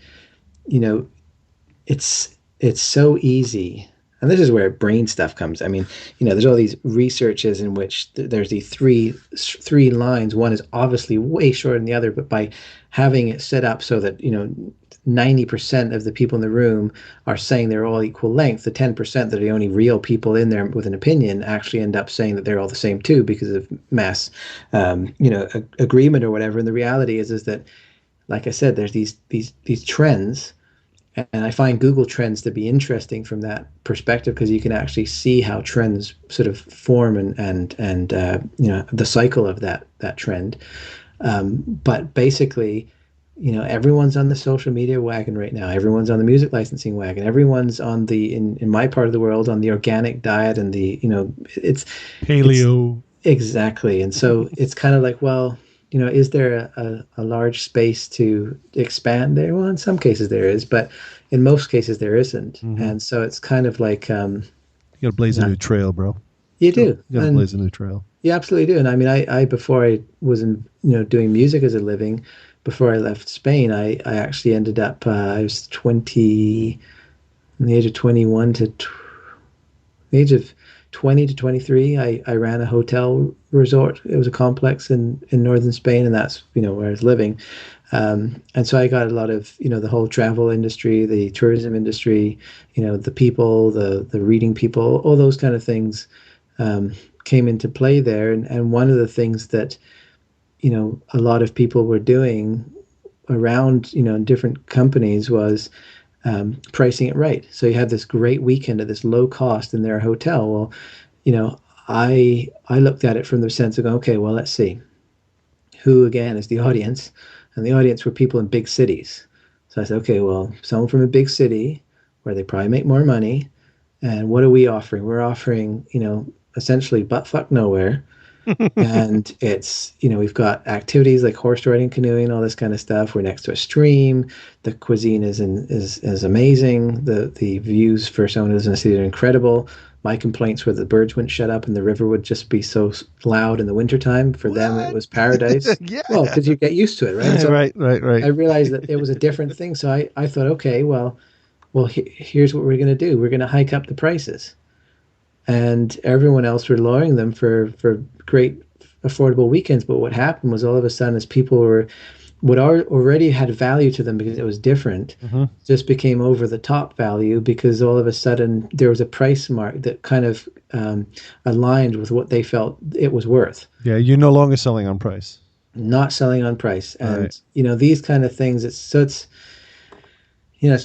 it's so easy. And this is where brain stuff comes. I mean, there's all these researches in which there's these three lines. One is obviously way shorter than the other, but by having it set up so that, 90% of the people in the room are saying they're all equal length, the 10% that are the only real people in there with an opinion actually end up saying that they're all the same too, because of mass, agreement or whatever. And the reality is that, like I said, there's these trends. And I find Google Trends to be interesting from that perspective, because you can actually see how trends sort of form and the cycle of that trend. But basically, everyone's on the social media wagon right now. Everyone's on the music licensing wagon. Everyone's on in my part of the world, on the organic diet and it's paleo. Exactly. And so it's kind of like, well, is there a large space to expand there? Well, in some cases there is, but in most cases there isn't. Mm-hmm. And so it's kind of like... you got to blaze a new trail, bro. You do. You got to blaze a new trail. You absolutely do. And I mean, I before I was doing music as a living, before I left Spain, I actually ended up, I was 20, in the age of 21 to the age of 20 to 23, I ran a hotel resort. It was a complex in northern Spain, and that's, where I was living. And so I got a lot of, the whole travel industry, the tourism industry, the people, the reading people, all those kind of things came into play there. And one of the things that, a lot of people were doing around, in different companies was pricing it right. So you have this great weekend at this low cost in their hotel. Well, I looked at it from the sense of going, okay, well, let's see. Who again is the audience? And the audience were people in big cities. So I said, okay, well, someone from a big city where they probably make more money. And what are we offering? We're offering, essentially butt fuck nowhere. And it's, we've got activities like horse riding, canoeing, all this kind of stuff. We're next to a stream. The cuisine is amazing. The views for someone who's in a city are incredible. My complaints were the birds wouldn't shut up and the river would just be so loud in the wintertime. For them, it was paradise. Yeah. Well, because you get used to it, right? So right. I realized that it was a different thing. So I thought, okay, well, here's what we're going to do. We're going to hike up the prices. And everyone else were lowering them for great affordable weekends. But what happened was all of a sudden, as people already had value to them because it was different, just became over the top value because all of a sudden there was a price mark that kind of aligned with what they felt it was worth. Yeah, you're no longer selling on price. Not selling on price. And, right. These kind of things, it's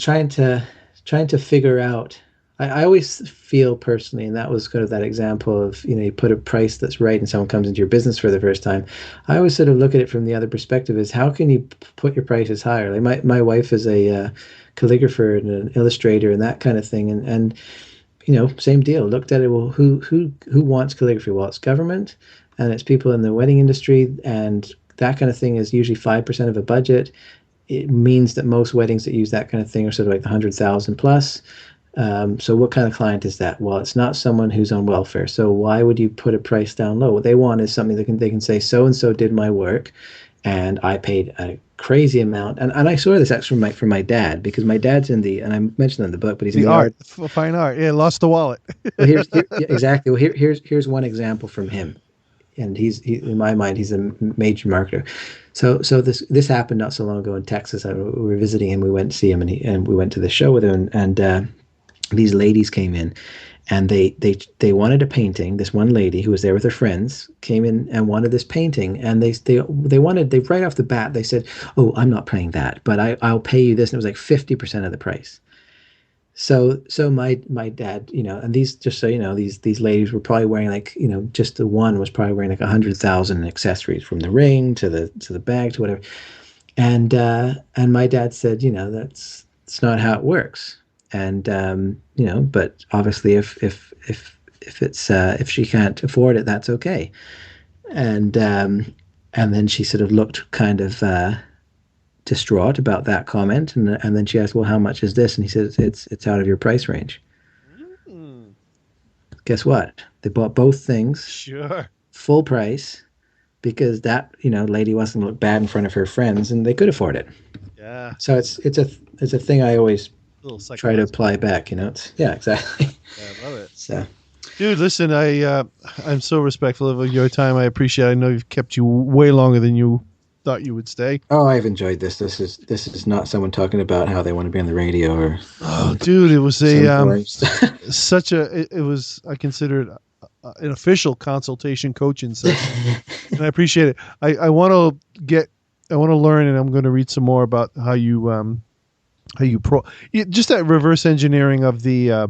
trying to figure out. I always feel personally, and that was kind of that example of, you put a price that's right and someone comes into your business for the first time. I always sort of look at it from the other perspective is how can you put your prices higher? Like my wife is a calligrapher and an illustrator and that kind of thing. And same deal. Looked at it, well, who wants calligraphy? Well, it's government and it's people in the wedding industry, and that kind of thing is usually 5% of a budget. It means that most weddings that use that kind of thing are sort of like the 100,000 plus. So what kind of client is that? Well, it's not someone who's on welfare. So why would you put a price down low? What they want is something that they can say, so-and-so did my work and I paid a crazy amount. And I saw this actually from my dad, because my dad's and I mentioned in the book, but he's in the art. Fine art. Yeah, lost the wallet. Well, exactly. Well, here's one example from him. And he's in my mind, he's a major marketer. So this happened not so long ago in Texas. We were visiting him. We went to see him, and we went to the show with him. And these ladies came in, and they wanted a painting. This one lady who was there with her friends came in and wanted this painting, and they right off the bat they said, "Oh, I'm not paying that, but I'll pay you this." And it was like 50% of the price. So my dad, and these, just so you know, these ladies were probably wearing like, just the one was probably wearing like 100,000 accessories, from the ring to the bag to whatever. And my dad said, that's not how it works. And but obviously if she can't afford it, that's okay. And then she sort of looked kind of distraught about that comment, and then she asked, well, how much is this? And he said, it's out of your price range. Guess what? They bought both things, sure, full price, because that lady wasn't going to look bad in front of her friends, and they could afford it. Yeah. So it's a thing I always try to apply back. Yeah, exactly. Yeah, I love it. So, dude, listen, I'm so respectful of your time. I appreciate it. I know you've kept you way longer than you thought you would stay. Oh, I've enjoyed this. This is not someone talking about how they want to be on the radio or. Oh, dude, it was it was, I consider it an official consultation coaching session, and I appreciate it. I want to learn, and I'm going to read some more about how you just that reverse engineering of the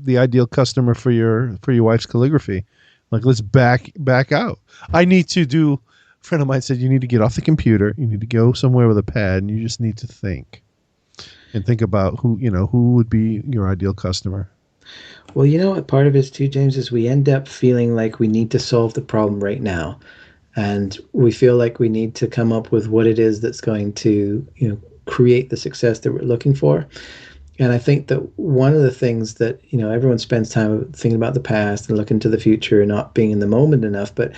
ideal customer for your wife's calligraphy. Like, let's back out. I need to do. A friend of mine said you need to get off the computer. You need to go somewhere with a pad, and you just need to think about who would be your ideal customer. Well, what part of it is too, James, is we end up feeling like we need to solve the problem right now, and we feel like we need to come up with what it is that's going to create the success that we're looking for. And I think that one of the things that everyone spends time thinking about the past and looking to the future and not being in the moment enough. But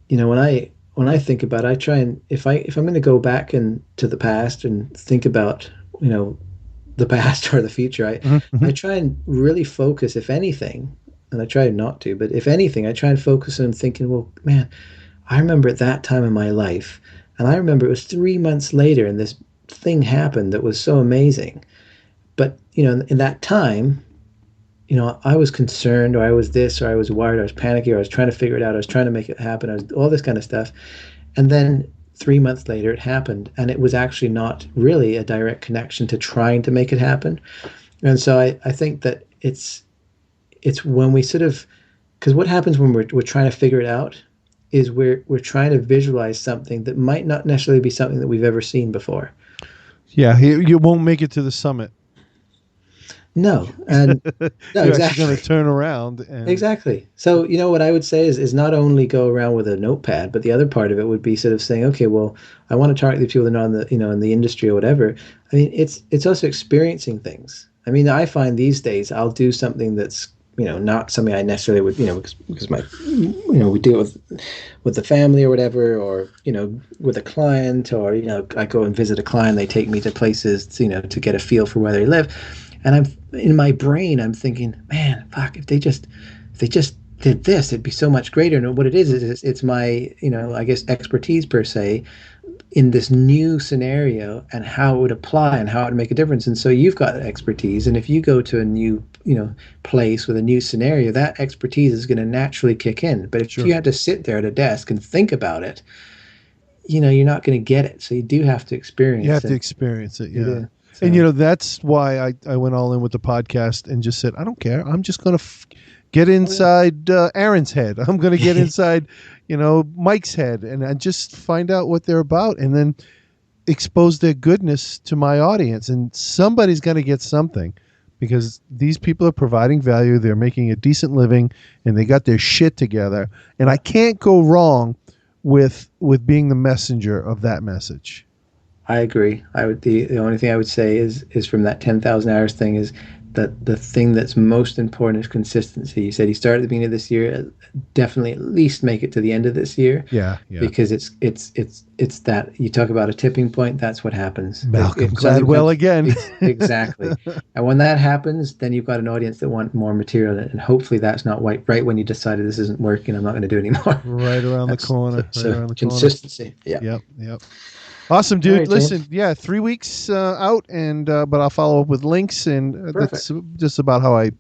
when I think about it, I try and if I'm going to go back to the past and think about the past or the future, I try and really focus, if anything, and I try not to, but if anything, I try and focus on thinking, well, man, I remember at that time in my life, and I remember it was 3 months later, and this thing happened that was so amazing. But, in that time, I was concerned, or I was this, or I was worried, I was panicky, or I was trying to figure it out, I was trying to make it happen, I was all this kind of stuff. And then 3 months later, it happened, and it was actually not really a direct connection to trying to make it happen. And so I think that it's when we sort of, because what happens when we're trying to figure it out is we're trying to visualize something that might not necessarily be something that we've ever seen before. Yeah, you won't make it to the summit. No, and no, You're exactly. actually going to turn around. Exactly. So, what I would say is not only go around with a notepad, but the other part of it would be sort of saying, okay, well, I want to target the people that are not in the, in the industry or whatever. I mean, it's also experiencing things. I mean, I find these days I'll do something that's, not something I necessarily would, because my, we deal with the family or whatever, or, with a client, or, I go and visit a client, they take me to places, to get a feel for where they live. And I'm in my brain, I'm thinking, man, fuck, if they just did this, it'd be so much greater. And what it is it's my, I guess expertise per se in this new scenario and how it would apply and how it would make a difference. And so you've got expertise. And if you go to a new, place with a new scenario, that expertise is going to naturally kick in. But if you had to sit there at a desk and think about it, you're not going to get it. So you do have to experience it. You have to experience it, yeah. So. And, that's why I went all in with the podcast and just said, I don't care. I'm just going to get inside Aaron's head. I'm going to get inside, Mike's head and just find out what they're about and then expose their goodness to my audience. And somebody's going to get something because these people are providing value. They're making a decent living and they got their shit together. And I can't go wrong with being the messenger of that message. I agree. The only thing I would say is from that 10,000 hours thing is that the thing that's most important is consistency. You said you started at the beginning of this year, definitely at least make it to the end of this year. Yeah. Because it's that you talk about a tipping point. That's what happens. Malcolm Gladwell again. Exactly. And when that happens, then you've got an audience that want more material, and hopefully that's not right when you decided this isn't working. I'm not going to do it anymore. Right around the corner. Consistency. Yeah. Yep. Awesome, dude. Right, listen, 3 weeks out, and but I'll follow up with links, and that's just about how I,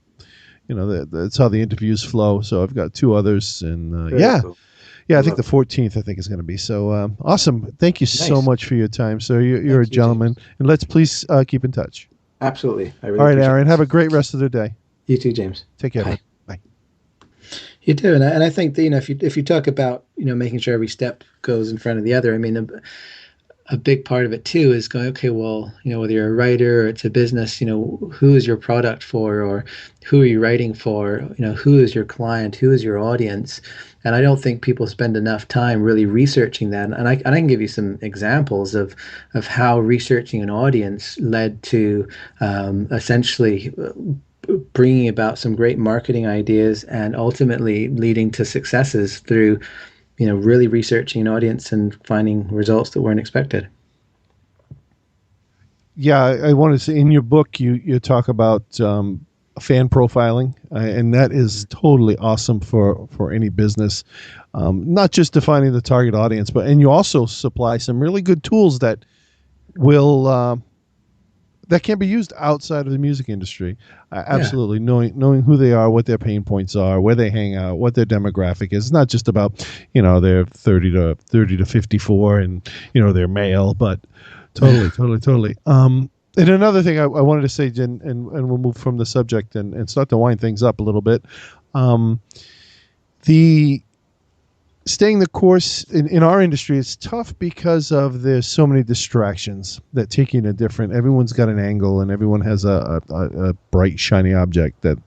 that's how the interviews flow. So I've got 2 others, and cool. I think the 14th is going to be so awesome. Thank you so much for your time. So you're a gentleman, and let's please keep in touch. Absolutely. All right, Aaron. Have a great rest of the day. You too, James. Take care. Bye. You do, and I think that if you talk about making sure every step goes in front of the other, I mean. A big part of it too is going, okay, well, whether you're a writer or it's a business, who is your product for, or who are you writing for? Who is your client? Who is your audience? And I don't think people spend enough time really researching that. And I can give you some examples of how researching an audience led to essentially bringing about some great marketing ideas and ultimately leading to successes through really researching an audience and finding results that weren't expected. Yeah, I want to say in your book, you talk about fan profiling, and that is totally awesome for any business, not just defining the target audience, and you also supply some really good tools that will that can be used outside of the music industry. Absolutely. Knowing who they are, what their pain points are, where they hang out, what their demographic is. It's not just about, they're 30 to 54 and, they're male, but totally. And another thing I wanted to say, Jen, and we'll move from the subject and start to wind things up a little bit. The staying the course in our industry is tough because there's so many distractions that take you in a different. Everyone's got an angle, and everyone has a bright, shiny object that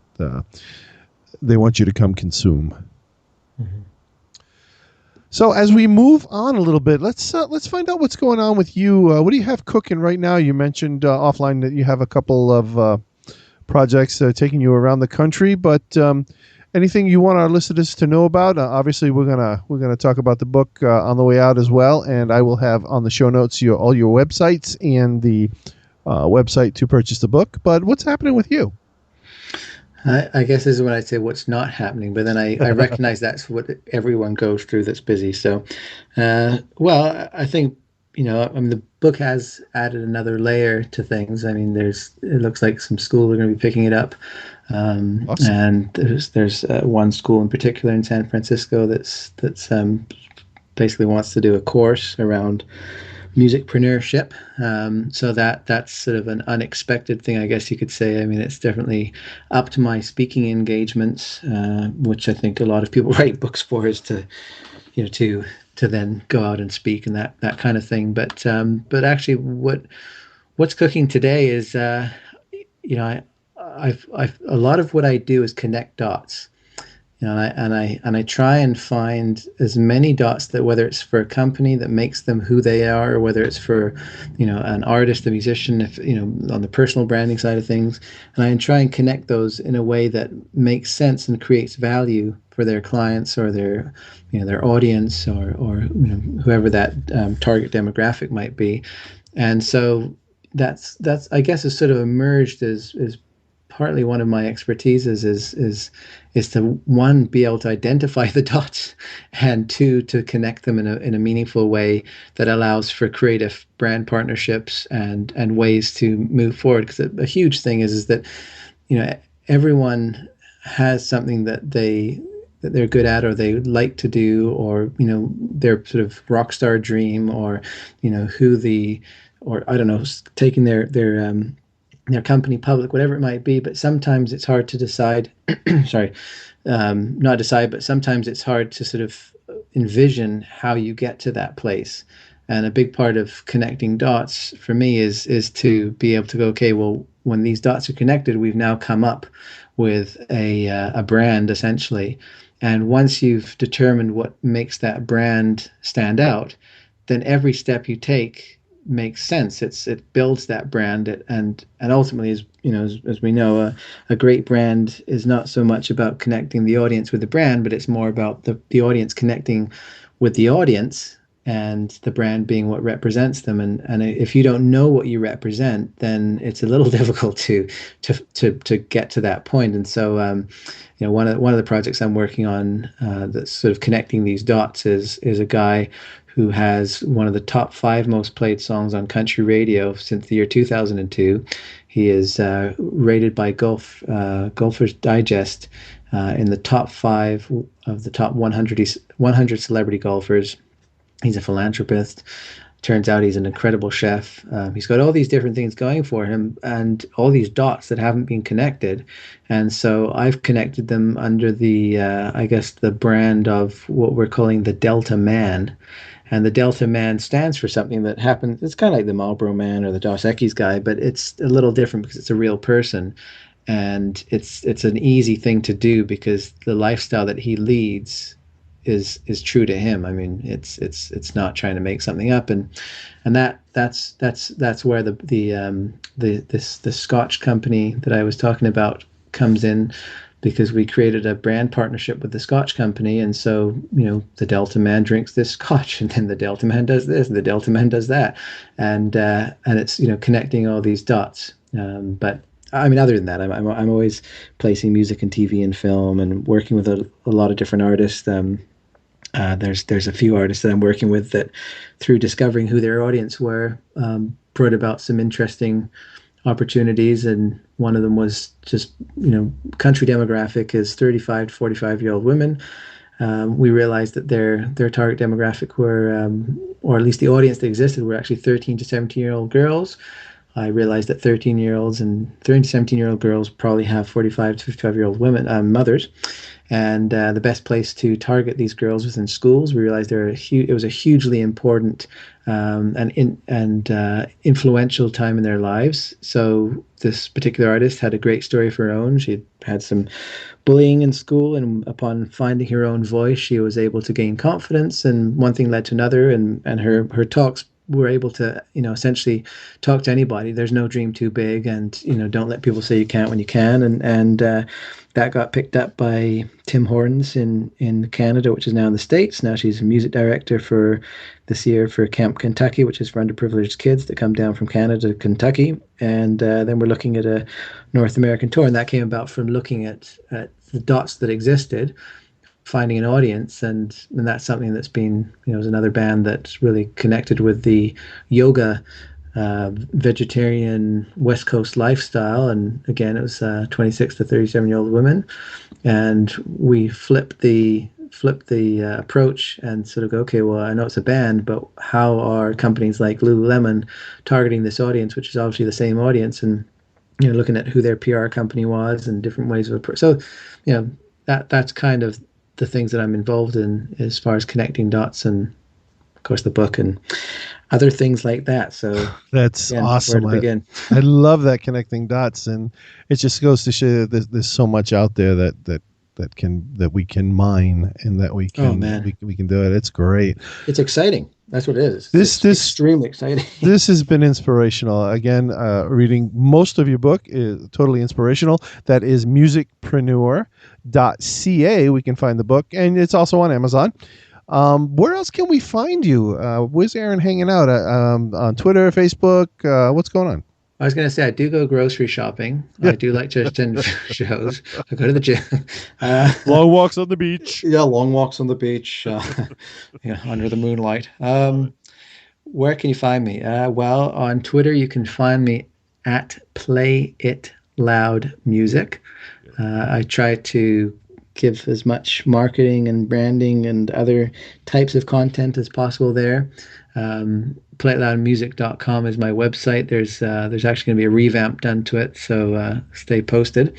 they want you to come consume. Mm-hmm. So as we move on a little bit, let's find out what's going on with you. What do you have cooking right now? You mentioned offline that you have a couple of projects taking you around the country, but anything you want our listeners to know about? Obviously, we're gonna talk about the book on the way out as well, and I will have on the show notes all your websites and the website to purchase the book. But what's happening with you? I guess this is when I say what's not happening, but then I recognize that's what everyone goes through that's busy. So, well, I think, I mean, the book has added another layer to things. I mean, it looks like some schools are going to be picking it up. Awesome. And there's one school in particular in San Francisco that's basically wants to do a course around musicpreneurship. So that's sort of an unexpected thing, I guess you could say. I mean, it's definitely up to my speaking engagements, which I think a lot of people write books for, is to, to then go out and speak and that kind of thing. But actually, what's cooking today is, you know, I've a lot of what I do is connect dots. And I try and find as many dots, that whether it's for a company that makes them who they are, or whether it's for, an artist, a musician, if on the personal branding side of things, and I try and connect those in a way that makes sense and creates value for their clients, or their audience, or whoever that target demographic might be. And so that's I guess has sort of emerged as partly one of my expertises is to, one, be able to identify the dots, and two, to connect them in a meaningful way that allows for creative brand partnerships and ways to move forward. Because a huge thing is that everyone has something that they're good at, or they like to do, or their sort of rock star dream, or or I don't know, taking their company public, whatever it might be. But sometimes it's hard to decide. Sorry, not decide, but sometimes it's hard to sort of envision how you get to that place. And a big part of connecting dots for me is to be able to go, okay, well, when these dots are connected, we've now come up with a brand, essentially. And once you've determined what makes that brand stand out, then every step you take makes sense. It builds that brand, and ultimately, as we know, a great brand is not so much about connecting the audience with the brand, but it's more about the audience connecting with the audience, and the brand being what represents them. And if you don't know what you represent, then it's a little difficult to get to that point. And so, one of the projects I'm working on, that's sort of connecting these dots, is a guy who has one of the top 5 most played songs on country radio since the year 2002. He is rated by Golfers Digest in the top 5 of the top 100 celebrity golfers. He's a philanthropist. Turns out he's an incredible chef. He's got all these different things going for him, and all these dots that haven't been connected. And so I've connected them under the, I guess, the brand of what we're calling the Delta Man. And the Delta Man stands for something that happens. It's kind of like the Marlboro Man or the Dos Equis guy, but it's a little different because it's a real person. And it's an easy thing to do because the lifestyle that he leads is true to him. I mean, it's not trying to make something up, and that's where the Scotch company that I was talking about comes in, because we created a brand partnership with the Scotch company. And so, the Delta Man drinks this Scotch, and then the Delta Man does this, and the Delta Man does that. And it's, connecting all these dots. But I mean, other than that, I'm always placing music and TV and film, and working with a lot of different artists. There's a few artists that I'm working with that, through discovering who their audience were, brought about some interesting opportunities. And one of them was just, country demographic is 35 to 45-year-old women. We realized that their target demographic were, or at least the audience that existed, were actually 13 to 17-year-old girls. I realized that 13 to 17-year-old girls probably have 45 to 55-year-old women, mothers. And the best place to target these girls was in schools. We realized it was a hugely important and influential time in their lives. So this particular artist had a great story of her own. She had some bullying in school, and upon finding her own voice, she was able to gain confidence. And one thing led to another, and her talks we're able to, essentially talk to anybody. There's no dream too big, and, don't let people say you can't when you can. And that got picked up by Tim Hortons in Canada, which is now in the States. Now she's a music director for this year for Camp Kentucky, which is for underprivileged kids that come down from Canada to Kentucky. And then we're looking at a North American tour. And that came about from looking at the dots that existed, finding an audience, and that's something that's been, is another band that's really connected with the yoga, vegetarian West Coast lifestyle. And again, it was 26 to 37-year-old women, and we flipped the approach and sort of go, okay, well, I know it's a band, but how are companies like Lululemon targeting this audience, which is obviously the same audience, and looking at who their PR company was and different ways of approach. So, that's kind of the things that I'm involved in as far as connecting dots, and of course the book and other things like that. So that's awesome. Where to begin? I love that, connecting dots, and it just goes to show that there's so much out there that we can mine, and that we can we can do it. It's great. It's exciting. That's what it is. It's extremely exciting. This has been inspirational. Again, reading most of your book is totally inspirational. That is Musicpreneur.ca. We can find the book, and it's also on Amazon. Where else can we find you? Where's Aaron hanging out? On Twitter, Facebook? What's going on? I was going to say, I do go grocery shopping. I do like to attend shows. I go to the gym. Long walks on the beach. Yeah, long walks on the beach, under the moonlight. Where can you find me? Well, on Twitter, you can find me at Play It Loud Music. I try to give as much marketing and branding and other types of content as possible there. PlayItLoudMusic.com is my website. There's actually going to be a revamp done to it, so stay posted.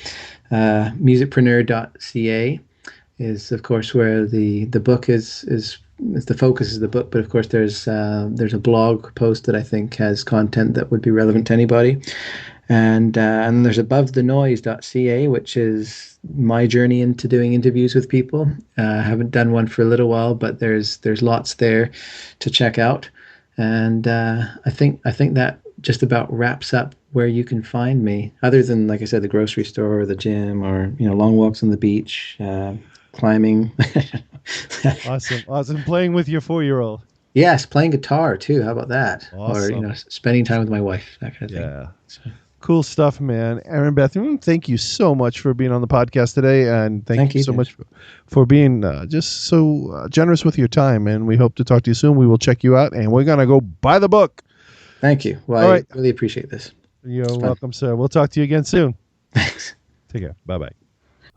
Musicpreneur.ca is, of course, where the book is the focus of the book, but of course there's a blog post that I think has content that would be relevant to anybody. And there's AboveTheNoise.ca, which is my journey into doing interviews with people. I haven't done one for a little while, but there's lots there to check out. And I think that just about wraps up where you can find me, other than, like I said, the grocery store or the gym, or long walks on the beach, climbing. Awesome. Playing with your 4-year-old. Yes, playing guitar too. How about that? Awesome. Or spending time with my wife, that kind of thing. Yeah. So. Cool stuff, man. Aaron Bethune, thank you so much for being on the podcast today, and thank you so much for being just so generous with your time, and we hope to talk to you soon. We will check you out, and we're going to go buy the book. Thank you. Well, I really appreciate this. You're welcome, sir. We'll talk to you again soon. Thanks. Take care. Bye-bye.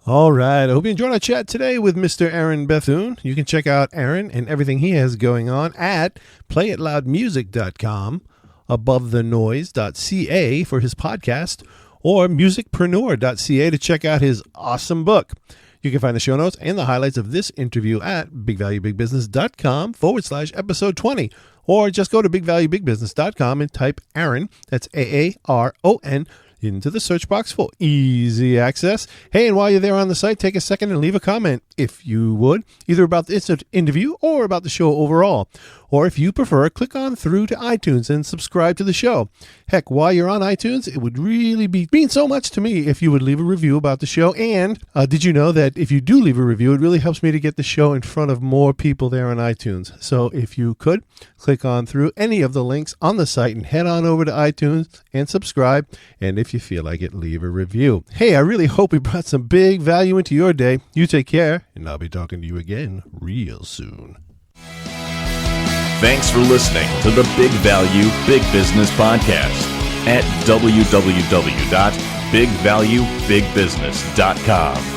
All right. I hope you enjoyed our chat today with Mr. Aaron Bethune. You can check out Aaron and everything he has going on at playitloudmusic.com, AboveTheNoise.ca for his podcast, or Musicpreneur.ca to check out his awesome book. You can find the show notes and the highlights of this interview at BigValueBigBusiness.com/episode 20, or just go to BigValueBigBusiness.com and type Aaron, that's Aaron, into the search box for easy access. Hey, and while you're there on the site, take a second and leave a comment, if you would, either about this interview or about the show overall. Or if you prefer, click on through to iTunes and subscribe to the show. Heck, while you're on iTunes, it would really mean so much to me if you would leave a review about the show. And did you know that if you do leave a review, it really helps me to get the show in front of more people there on iTunes. So if you could, click on through any of the links on the site and head on over to iTunes and subscribe. And if you feel like it, leave a review. Hey, I really hope we brought some big value into your day. You take care, and I'll be talking to you again real soon. Thanks for listening to the Big Value, Big Business podcast at www.bigvaluebigbusiness.com.